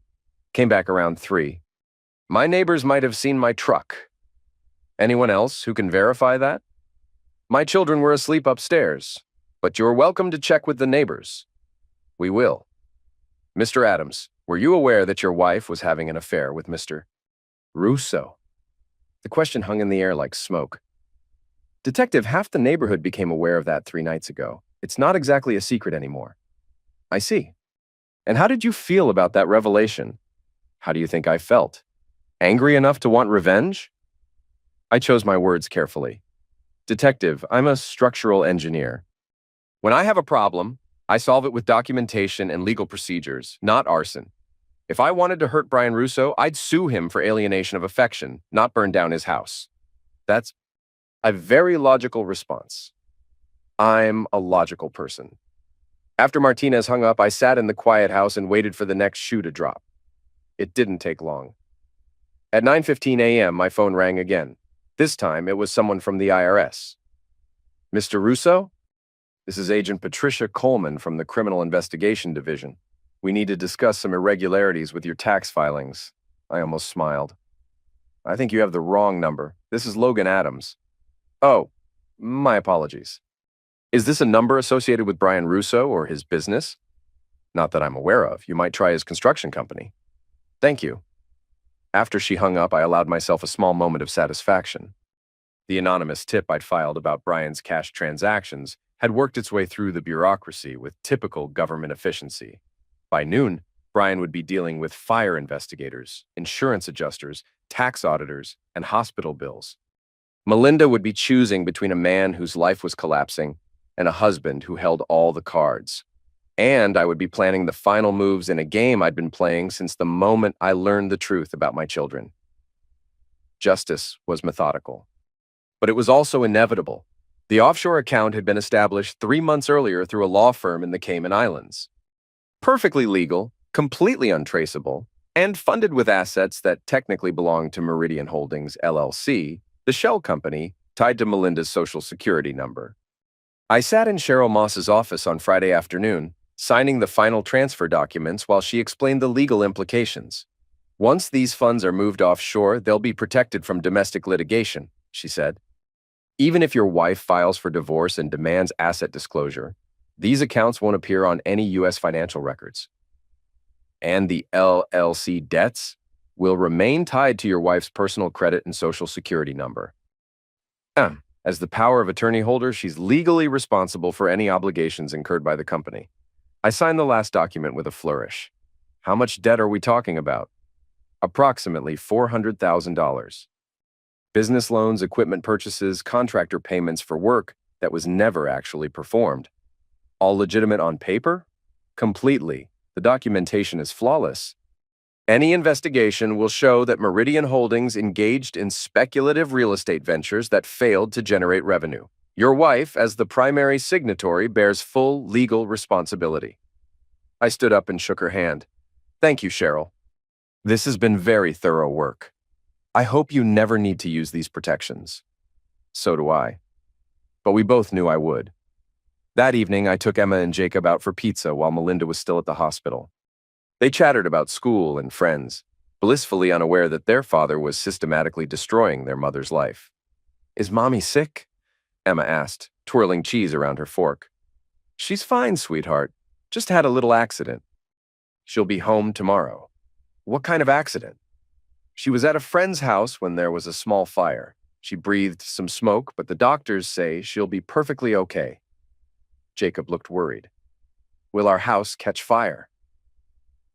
Came back around 3. My neighbors might have seen my truck. Anyone else who can verify that? My children were asleep upstairs, but you're welcome to check with the neighbors. We will. Mr. Adams, were you aware that your wife was having an affair with Mr. Russo? The question hung in the air like smoke. Detective, half the neighborhood became aware of that 3 nights ago. It's not exactly a secret anymore. I see. And how did you feel about that revelation? How do you think I felt? Angry enough to want revenge? I chose my words carefully. Detective, I'm a structural engineer. When I have a problem, I solve it with documentation and legal procedures, not arson. If I wanted to hurt Brian Russo, I'd sue him for alienation of affection, not burn down his house. That's a very logical response. I'm a logical person. After Martinez hung up, I sat in the quiet house and waited for the next shoe to drop. It didn't take long. At 9:15 a.m., my phone rang again. This time, it was someone from the IRS. Mr. Russo? This is Agent Patricia Coleman from the Criminal Investigation Division. We need to discuss some irregularities with your tax filings. I almost smiled. I think you have the wrong number. This is Logan Adams. Oh, my apologies. Is this a number associated with Brian Russo or his business? Not that I'm aware of. You might try his construction company. Thank you. After she hung up, I allowed myself a small moment of satisfaction. The anonymous tip I'd filed about Brian's cash transactions had worked its way through the bureaucracy with typical government efficiency. By noon, Brian would be dealing with fire investigators, insurance adjusters, tax auditors, and hospital bills. Melinda would be choosing between a man whose life was collapsing and a husband who held all the cards. And I would be planning the final moves in a game I'd been playing since the moment I learned the truth about my children. Justice was methodical. But it was also inevitable. The offshore account had been established 3 months earlier through a law firm in the Cayman Islands. Perfectly legal, completely untraceable, and funded with assets that technically belonged to Meridian Holdings, LLC, the shell company tied to Melinda's Social Security number. I sat in Cheryl Moss's office on Friday afternoon, signing the final transfer documents while she explained the legal implications. Once these funds are moved offshore, they'll be protected from domestic litigation, she said. Even if your wife files for divorce and demands asset disclosure, these accounts won't appear on any U.S. financial records. And the LLC debts will remain tied to your wife's personal credit and Social Security number. As the power of attorney holder, she's legally responsible for any obligations incurred by the company. I signed the last document with a flourish. How much debt are we talking about? Approximately $400,000. Business loans, equipment purchases, contractor payments for work that was never actually performed. All legitimate on paper? Completely. The documentation is flawless. Any investigation will show that Meridian Holdings engaged in speculative real estate ventures that failed to generate revenue. Your wife, as the primary signatory, bears full legal responsibility. I stood up and shook her hand. Thank you, Cheryl. This has been very thorough work. I hope you never need to use these protections. So do I. But we both knew I would. That evening, I took Emma and Jacob out for pizza while Melinda was still at the hospital. They chattered about school and friends, blissfully unaware that their father was systematically destroying their mother's life. Is Mommy sick? Emma asked, twirling cheese around her fork. She's fine, sweetheart. Just had a little accident. She'll be home tomorrow. What kind of accident? She was at a friend's house when there was a small fire. She breathed some smoke, but the doctors say she'll be perfectly okay. Jacob looked worried. Will our house catch fire?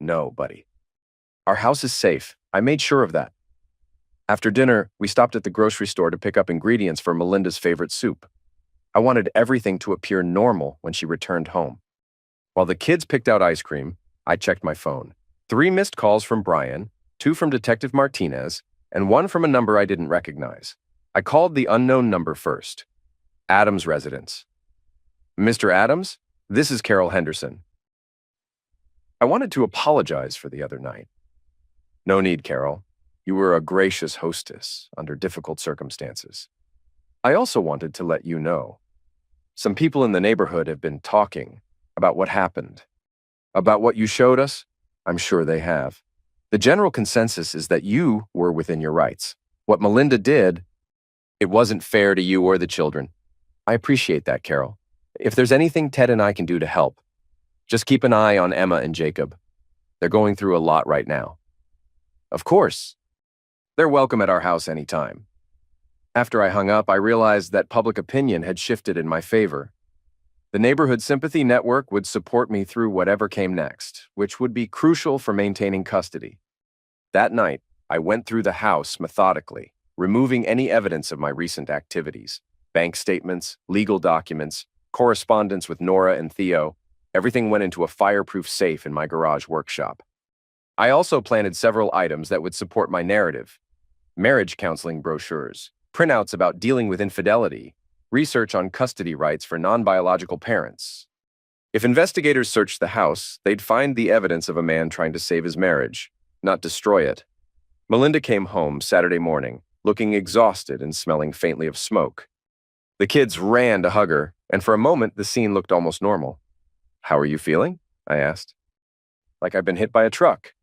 No, buddy. Our house is safe. I made sure of that. After dinner, we stopped at the grocery store to pick up ingredients for Melinda's favorite soup. I wanted everything to appear normal when she returned home. While the kids picked out ice cream, I checked my phone. 3 missed calls from Brian, 2 from Detective Martinez, and 1 from a number I didn't recognize. I called the unknown number first. Adams' residence. Mr. Adams? This is Carol Henderson. I wanted to apologize for the other night. No need, Carol. You were a gracious hostess under difficult circumstances. I also wanted to let you know. Some people in the neighborhood have been talking about what happened. About what you showed us? I'm sure they have. The general consensus is that you were within your rights. What Melinda did, it wasn't fair to you or the children. I appreciate that, Carol. If there's anything Ted and I can do to help, just keep an eye on Emma and Jacob. They're going through a lot right now. Of course. They're welcome at our house anytime. After I hung up, I realized that public opinion had shifted in my favor. The Neighborhood Sympathy Network would support me through whatever came next, which would be crucial for maintaining custody. That night, I went through the house methodically, removing any evidence of my recent activities. Bank statements, legal documents, correspondence with Nora and Theo. Everything went into a fireproof safe in my garage workshop. I also planted several items that would support my narrative. Marriage counseling brochures, printouts about dealing with infidelity, research on custody rights for non-biological parents. If investigators searched the house, they'd find the evidence of a man trying to save his marriage, not destroy it. Melinda came home Saturday morning, looking exhausted and smelling faintly of smoke. The kids ran to hug her, and for a moment the scene looked almost normal. "How are you feeling?" I asked. "Like I've been hit by a truck.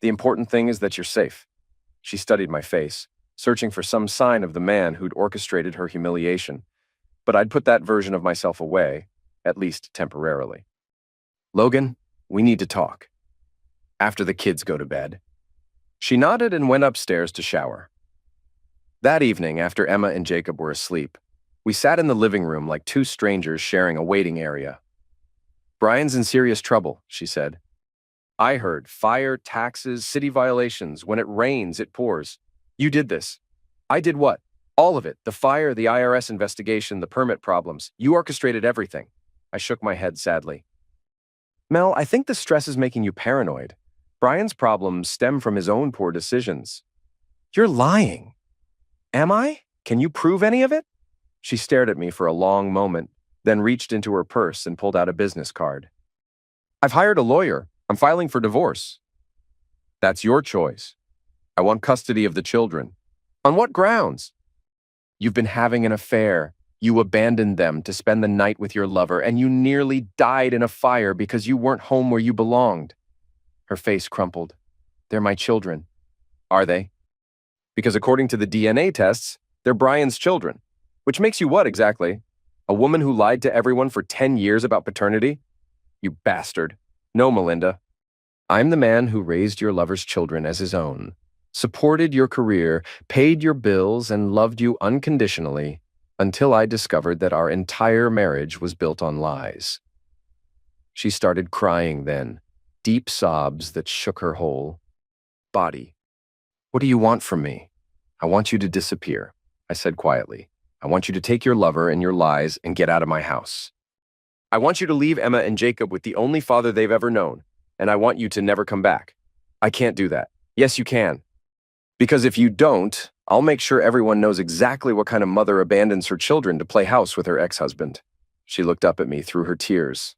The important thing is that you're safe." She studied my face, searching for some sign of the man who'd orchestrated her humiliation, but I'd put that version of myself away, at least temporarily. "Logan, we need to talk. After the kids go to bed." She nodded and went upstairs to shower. That evening, after Emma and Jacob were asleep, we sat in the living room like two strangers sharing a waiting area. "Brian's in serious trouble," she said. "I heard fire, taxes, city violations. When it rains, it pours. You did this." "I did what?" "All of it. The fire, the IRS investigation, the permit problems. You orchestrated everything." I shook my head sadly. "Mel, I think the stress is making you paranoid. Brian's problems stem from his own poor decisions." "You're lying." "Am I? Can you prove any of it?" She stared at me for a long moment, then reached into her purse and pulled out a business card. "I've hired a lawyer. I'm filing for divorce." "That's your choice. I want custody of the children." "On what grounds?" "You've been having an affair. You abandoned them to spend the night with your lover, and you nearly died in a fire because you weren't home where you belonged." Her face crumpled. "They're my children." "Are they?" "Because according to the DNA tests, they're Brian's children." "Which makes you what exactly? A woman who lied to everyone for 10 years about paternity?" "You bastard." "No, Melinda. I'm the man who raised your lover's children as his own, supported your career, paid your bills, and loved you unconditionally until I discovered that our entire marriage was built on lies." She started crying then, deep sobs that shook her whole body. "What do you want from me?" "I want you to disappear," I said quietly. "I want you to take your lover and your lies and get out of my house. I want you to leave Emma and Jacob with the only father they've ever known, and I want you to never come back." "I can't do that." "Yes, you can. Because if you don't, I'll make sure everyone knows exactly what kind of mother abandons her children to play house with her ex-husband." She looked up at me through her tears.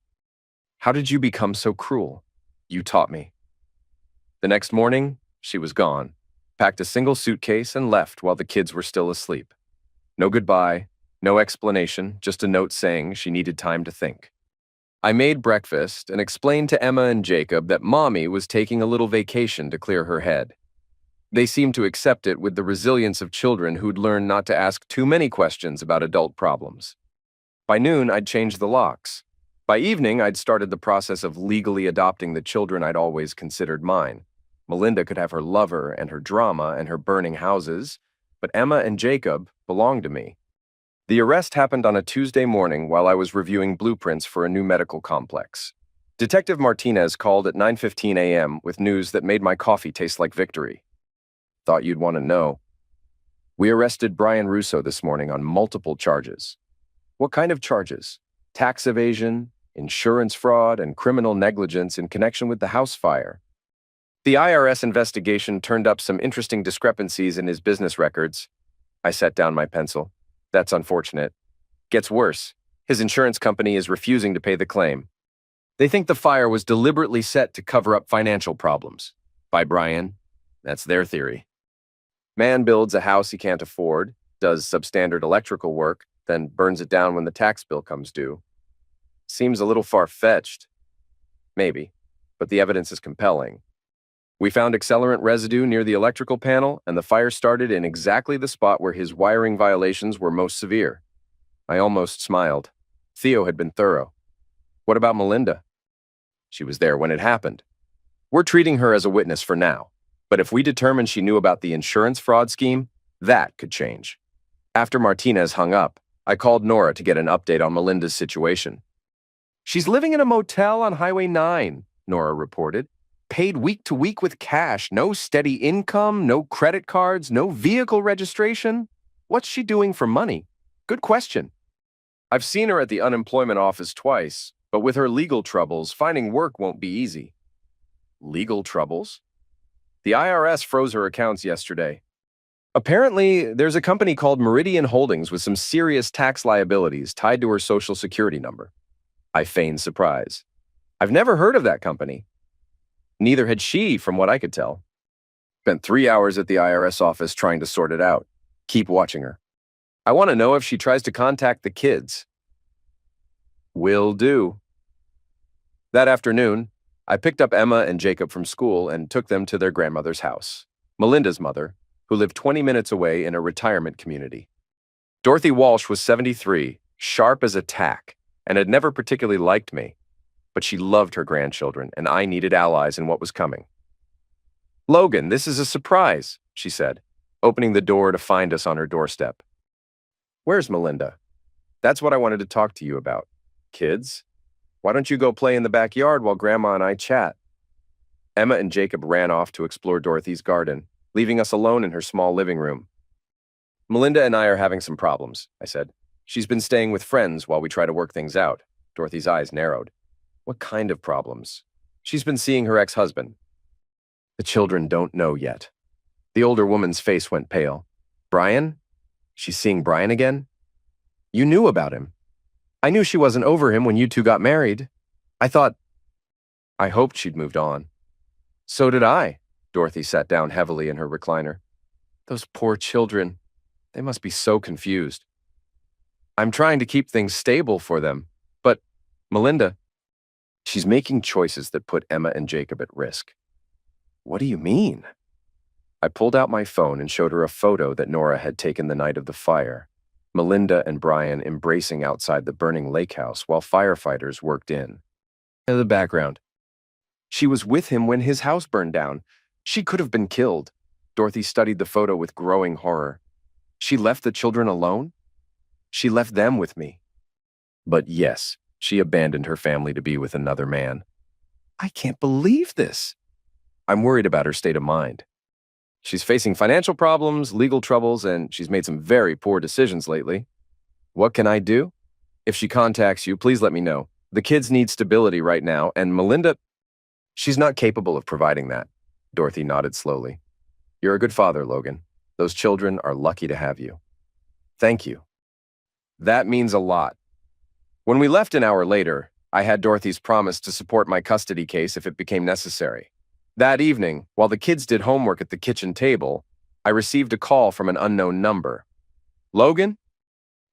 "How did you become so cruel?" "You taught me." The next morning, she was gone, packed a single suitcase and left while the kids were still asleep. No goodbye, no explanation, just a note saying she needed time to think. I made breakfast and explained to Emma and Jacob that Mommy was taking a little vacation to clear her head. They seemed to accept it with the resilience of children who'd learned not to ask too many questions about adult problems. By noon, I'd changed the locks. By evening, I'd started the process of legally adopting the children I'd always considered mine. Melinda could have her lover and her drama and her burning houses, but Emma and Jacob belonged to me. The arrest happened on a Tuesday morning while I was reviewing blueprints for a new medical complex. Detective Martinez called at 9:15 a.m. with news that made my coffee taste like victory. "Thought you'd want to know. We arrested Brian Russo this morning on multiple charges." "What kind of charges?" "Tax evasion, insurance fraud, and criminal negligence in connection with the house fire." The IRS investigation turned up some interesting discrepancies in his business records. I set down my pencil. "That's unfortunate. Gets worse. His insurance company is refusing to pay the claim. They think the fire was deliberately set to cover up financial problems. By Brian, that's their theory. Man builds a house he can't afford, does substandard electrical work, then burns it down when the tax bill comes due. Seems a little far-fetched. Maybe, but the evidence is compelling. We found accelerant residue near the electrical panel, and the fire started in exactly the spot where his wiring violations were most severe. I almost smiled. Theo had been thorough. What about Melinda? She was there when it happened. We're treating her as a witness for now, but if we determine she knew about the insurance fraud scheme, that could change. After Martinez hung up, I called Nora to get an update on Melinda's situation. She's living in a motel on Highway 9, Nora reported. Paid week to week with cash, no steady income, no credit cards, no vehicle registration. What's she doing for money? Good question. I've seen her at the unemployment office twice, but with her legal troubles, finding work won't be easy. Legal troubles? The IRS froze her accounts yesterday. Apparently, there's a company called Meridian Holdings with some serious tax liabilities tied to her Social Security number. I feigned surprise. I've never heard of that company. Neither had she, from what I could tell. Spent 3 hours at the IRS office trying to sort it out. Keep watching her. I want to know if she tries to contact the kids. Will do. That afternoon, I picked up Emma and Jacob from school and took them to their grandmother's house, Melinda's mother, who lived 20 minutes away in a retirement community. Dorothy Walsh was 73, sharp as a tack, and had never particularly liked me. But she loved her grandchildren, and I needed allies in what was coming. Logan, this is a surprise, she said, opening the door to find us on her doorstep. Where's Melinda? That's what I wanted to talk to you about. Kids? Why don't you go play in the backyard while Grandma and I chat? Emma and Jacob ran off to explore Dorothy's garden, leaving us alone in her small living room. Melinda and I are having some problems, I said. She's been staying with friends while we try to work things out. Dorothy's eyes narrowed. What kind of problems? She's been seeing her ex-husband. The children don't know yet. The older woman's face went pale. Brian? She's seeing Brian again? You knew about him. I knew she wasn't over him when you two got married. I hoped she'd moved on. So did I. Dorothy sat down heavily in her recliner. Those poor children. They must be so confused. I'm trying to keep things stable for them. But, Melinda, she's making choices that put Emma and Jacob at risk. What do you mean? I pulled out my phone and showed her a photo that Nora had taken the night of the fire. Melinda and Brian embracing outside the burning lake house while firefighters worked in. In the background. She was with him when his house burned down. She could have been killed. Dorothy studied the photo with growing horror. She left the children alone? She left them with me. But yes, she abandoned her family to be with another man. I can't believe this. I'm worried about her state of mind. She's facing financial problems, legal troubles, and she's made some very poor decisions lately. What can I do? If she contacts you, please let me know. The kids need stability right now, and Melinda, she's not capable of providing that. Dorothy nodded slowly. You're a good father, Logan. Those children are lucky to have you. Thank you. That means a lot. When we left an hour later, I had Dorothy's promise to support my custody case if it became necessary. That evening, while the kids did homework at the kitchen table, I received a call from an unknown number. Logan?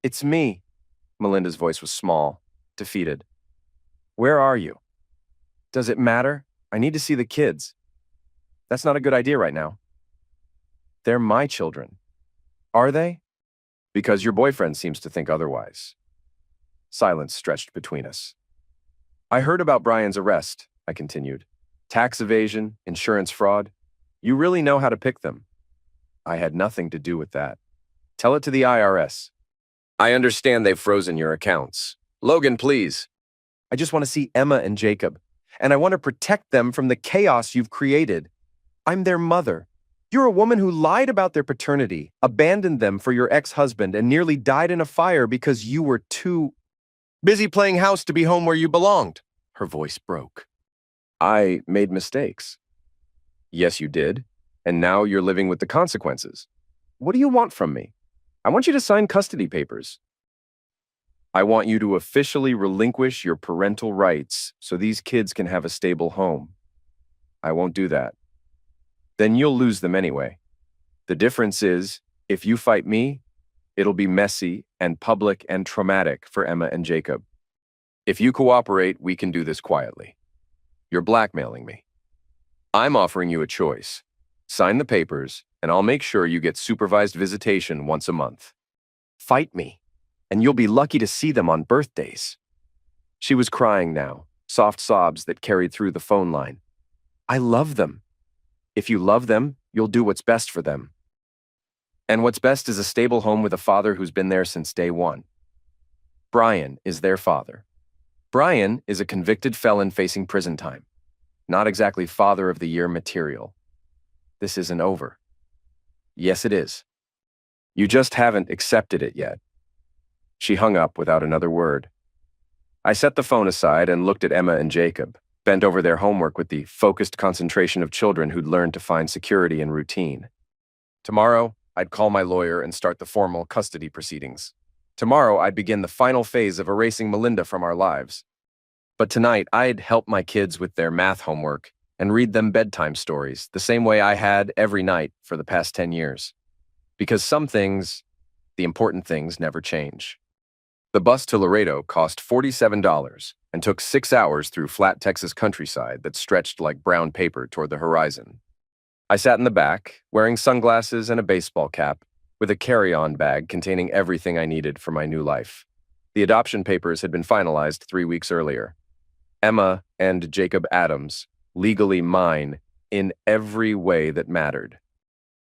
It's me. Melinda's voice was small, defeated. Where are you? Does it matter? I need to see the kids. That's not a good idea right now. They're my children. Are they? Because your boyfriend seems to think otherwise. Silence stretched between us. I heard about Brian's arrest, I continued. Tax evasion, insurance fraud. You really know how to pick them. I had nothing to do with that. Tell it to the IRS. I understand they've frozen your accounts. Logan, please. I just want to see Emma and Jacob, and I want to protect them from the chaos you've created. I'm their mother. You're a woman who lied about their paternity, abandoned them for your ex-husband, and nearly died in a fire because you were too busy playing house to be home where you belonged. Her voice broke. I made mistakes. Yes, you did. And now you're living with the consequences. What do you want from me? I want you to sign custody papers. I want you to officially relinquish your parental rights so these kids can have a stable home. I won't do that. Then you'll lose them anyway. The difference is, if you fight me, it'll be messy and public and traumatic for Emma and Jacob. If you cooperate, we can do this quietly. You're blackmailing me. I'm offering you a choice. Sign the papers, and I'll make sure you get supervised visitation once a month. Fight me, and you'll be lucky to see them on birthdays. She was crying now, soft sobs that carried through the phone line. I love them. If you love them, you'll do what's best for them. And what's best is a stable home with a father who's been there since day one. Brian is their father. Brian is a convicted felon facing prison time. Not exactly Father of the Year material. This isn't over. Yes, it is. You just haven't accepted it yet. She hung up without another word. I set the phone aside and looked at Emma and Jacob, bent over their homework with the focused concentration of children who'd learned to find security in routine. Tomorrow, I'd call my lawyer and start the formal custody proceedings. Tomorrow, I'd begin the final phase of erasing Melinda from our lives. But tonight, I'd help my kids with their math homework and read them bedtime stories the same way I had every night for the past 10 years. Because some things, the important things, never change. The bus to Laredo cost $47 and took 6 hours through flat Texas countryside that stretched like brown paper toward the horizon. I sat in the back, wearing sunglasses and a baseball cap, with a carry-on bag containing everything I needed for my new life. The adoption papers had been finalized 3 weeks earlier. Emma and Jacob Adams, legally mine in every way that mattered.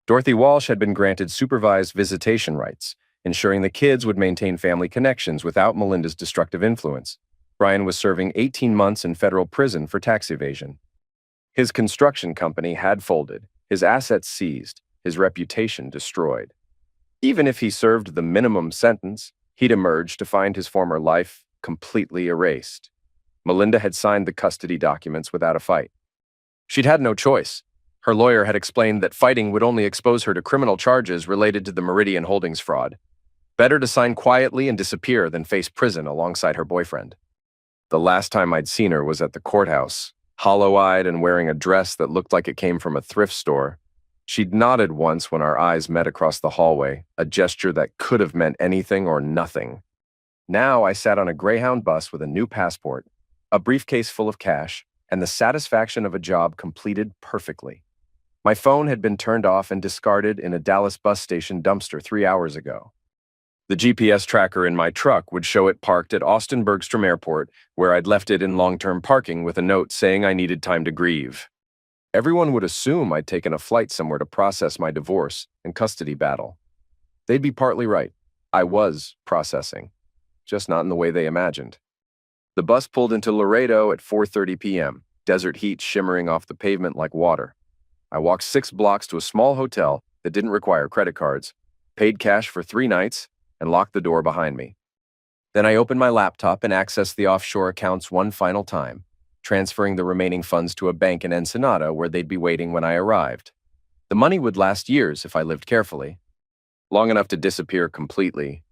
Dorothy Walsh had been granted supervised visitation rights, ensuring the kids would maintain family connections without Melinda's destructive influence. Brian was serving 18 months in federal prison for tax evasion. His construction company had folded, his assets seized, his reputation destroyed. Even if he served the minimum sentence, he'd emerge to find his former life completely erased. Melinda had signed the custody documents without a fight. She'd had no choice. Her lawyer had explained that fighting would only expose her to criminal charges related to the Meridian Holdings fraud. Better to sign quietly and disappear than face prison alongside her boyfriend. The last time I'd seen her was at the courthouse, hollow-eyed and wearing a dress that looked like it came from a thrift store. She'd nodded once when our eyes met across the hallway, a gesture that could have meant anything or nothing. Now I sat on a Greyhound bus with a new passport, a briefcase full of cash, and the satisfaction of a job completed perfectly. My phone had been turned off and discarded in a Dallas bus station dumpster 3 hours ago. The GPS tracker in my truck would show it parked at Austin Bergstrom Airport, where I'd left it in long-term parking with a note saying I needed time to grieve. Everyone would assume I'd taken a flight somewhere to process my divorce and custody battle. They'd be partly right. I was processing, just not in the way they imagined. The bus pulled into Laredo at 4:30 p.m., desert heat shimmering off the pavement like water. I walked 6 blocks to a small hotel that didn't require credit cards, paid cash for 3 nights, and locked the door behind me. Then I opened my laptop and accessed the offshore accounts one final time, transferring the remaining funds to a bank in Ensenada where they'd be waiting when I arrived. The money would last years if I lived carefully. Long enough to disappear completely,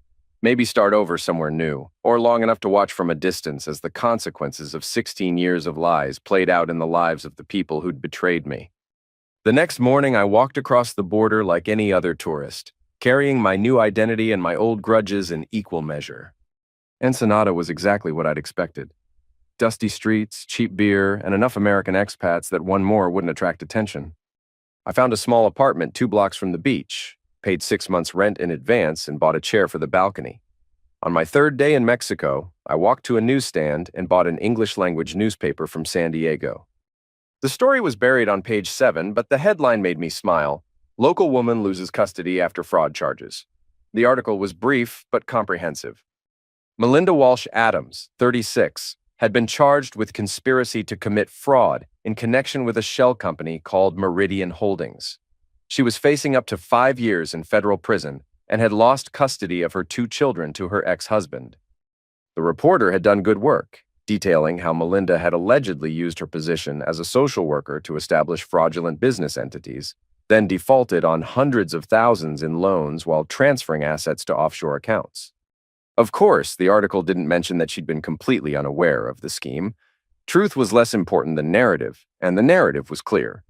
maybe start over somewhere new, or long enough to watch from a distance as the consequences of 16 years of lies played out in the lives of the people who'd betrayed me. The next morning, I walked across the border like any other tourist, carrying my new identity and my old grudges in equal measure. Ensenada was exactly what I'd expected. Dusty streets, cheap beer, and enough American expats that one more wouldn't attract attention. I found a small apartment 2 blocks from the beach, paid 6 months' rent in advance, and bought a chair for the balcony. On my 3rd day in Mexico, I walked to a newsstand and bought an English-language newspaper from San Diego. The story was buried on page 7, but the headline made me smile. Local woman loses custody after fraud charges. The article was brief but comprehensive. Melinda Walsh Adams, 36, had been charged with conspiracy to commit fraud in connection with a shell company called Meridian Holdings. She was facing up to 5 years in federal prison and had lost custody of her 2 children to her ex-husband. The reporter had done good work, detailing how Melinda had allegedly used her position as a social worker to establish fraudulent business entities, then defaulted on hundreds of thousands in loans while transferring assets to offshore accounts. Of course, the article didn't mention that she'd been completely unaware of the scheme. Truth was less important than narrative, and the narrative was clear.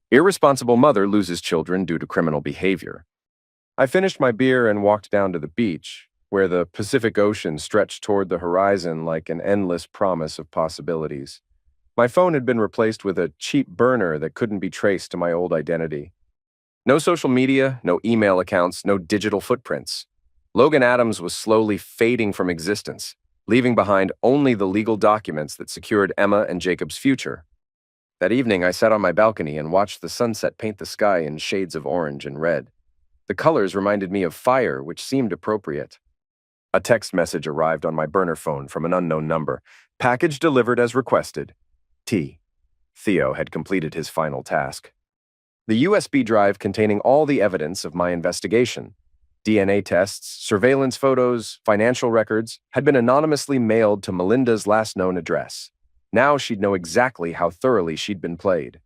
Irresponsible mother loses children due to criminal behavior. I finished my beer and walked down to the beach, where the Pacific Ocean stretched toward the horizon like an endless promise of possibilities. My phone had been replaced with a cheap burner that couldn't be traced to my old identity. No social media, no email accounts, no digital footprints. Logan Adams was slowly fading from existence, leaving behind only the legal documents that secured Emma and Jacob's future. That evening, I sat on my balcony and watched the sunset paint the sky in shades of orange and red. The colors reminded me of fire, which seemed appropriate. A text message arrived on my burner phone from an unknown number. Package delivered as requested. T. Theo had completed his final task. The USB drive containing all the evidence of my investigation, DNA tests, surveillance photos, financial records, had been anonymously mailed to Melinda's last known address. Now she'd know exactly how thoroughly she'd been played.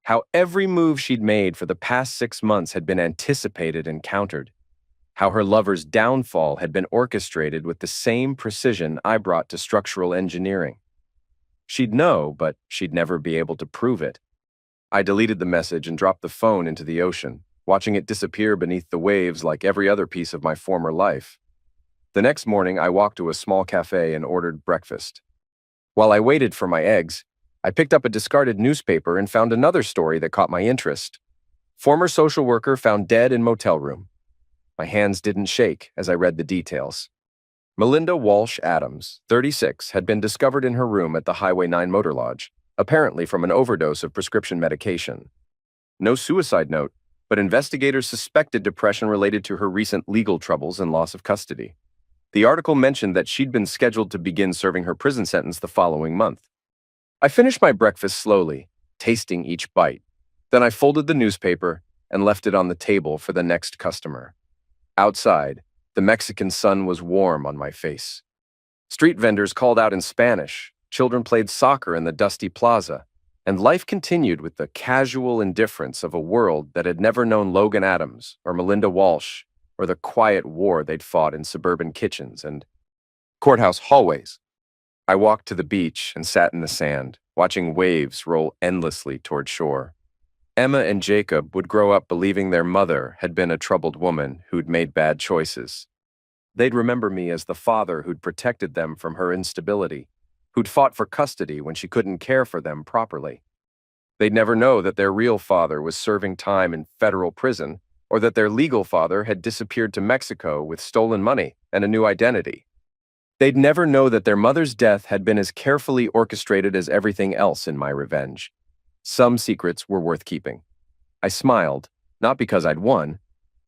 How every move she'd made for the past 6 months had been anticipated and countered. How her lover's downfall had been orchestrated with the same precision I brought to structural engineering. She'd know, but she'd never be able to prove it. I deleted the message and dropped the phone into the ocean, watching it disappear beneath the waves like every other piece of my former life. The next morning, I walked to a small cafe and ordered breakfast. While I waited for my eggs, I picked up a discarded newspaper and found another story that caught my interest. Former social worker found dead in motel room. My hands didn't shake as I read the details. Melinda Walsh Adams, 36, had been discovered in her room at the Highway 9 Motor Lodge, apparently from an overdose of prescription medication. No suicide note, but investigators suspected depression related to her recent legal troubles and loss of custody. The article mentioned that she'd been scheduled to begin serving her prison sentence the following month. I finished my breakfast slowly, tasting each bite. Then I folded the newspaper and left it on the table for the next customer. Outside, the Mexican sun was warm on my face. Street vendors called out in Spanish, children played soccer in the dusty plaza, and life continued with the casual indifference of a world that had never known Logan Adams or Melinda Walsh or the quiet war they'd fought in suburban kitchens and courthouse hallways. I walked to the beach and sat in the sand, watching waves roll endlessly toward shore. Emma and Jacob would grow up believing their mother had been a troubled woman who'd made bad choices. They'd remember me as the father who'd protected them from her instability, who'd fought for custody when she couldn't care for them properly. They'd never know that their real father was serving time in federal prison, or that their legal father had disappeared to Mexico with stolen money and a new identity. They'd never know that their mother's death had been as carefully orchestrated as everything else in my revenge. Some secrets were worth keeping. I smiled, not because I'd won,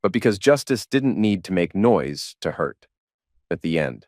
but because justice didn't need to make noise to hurt. At the end,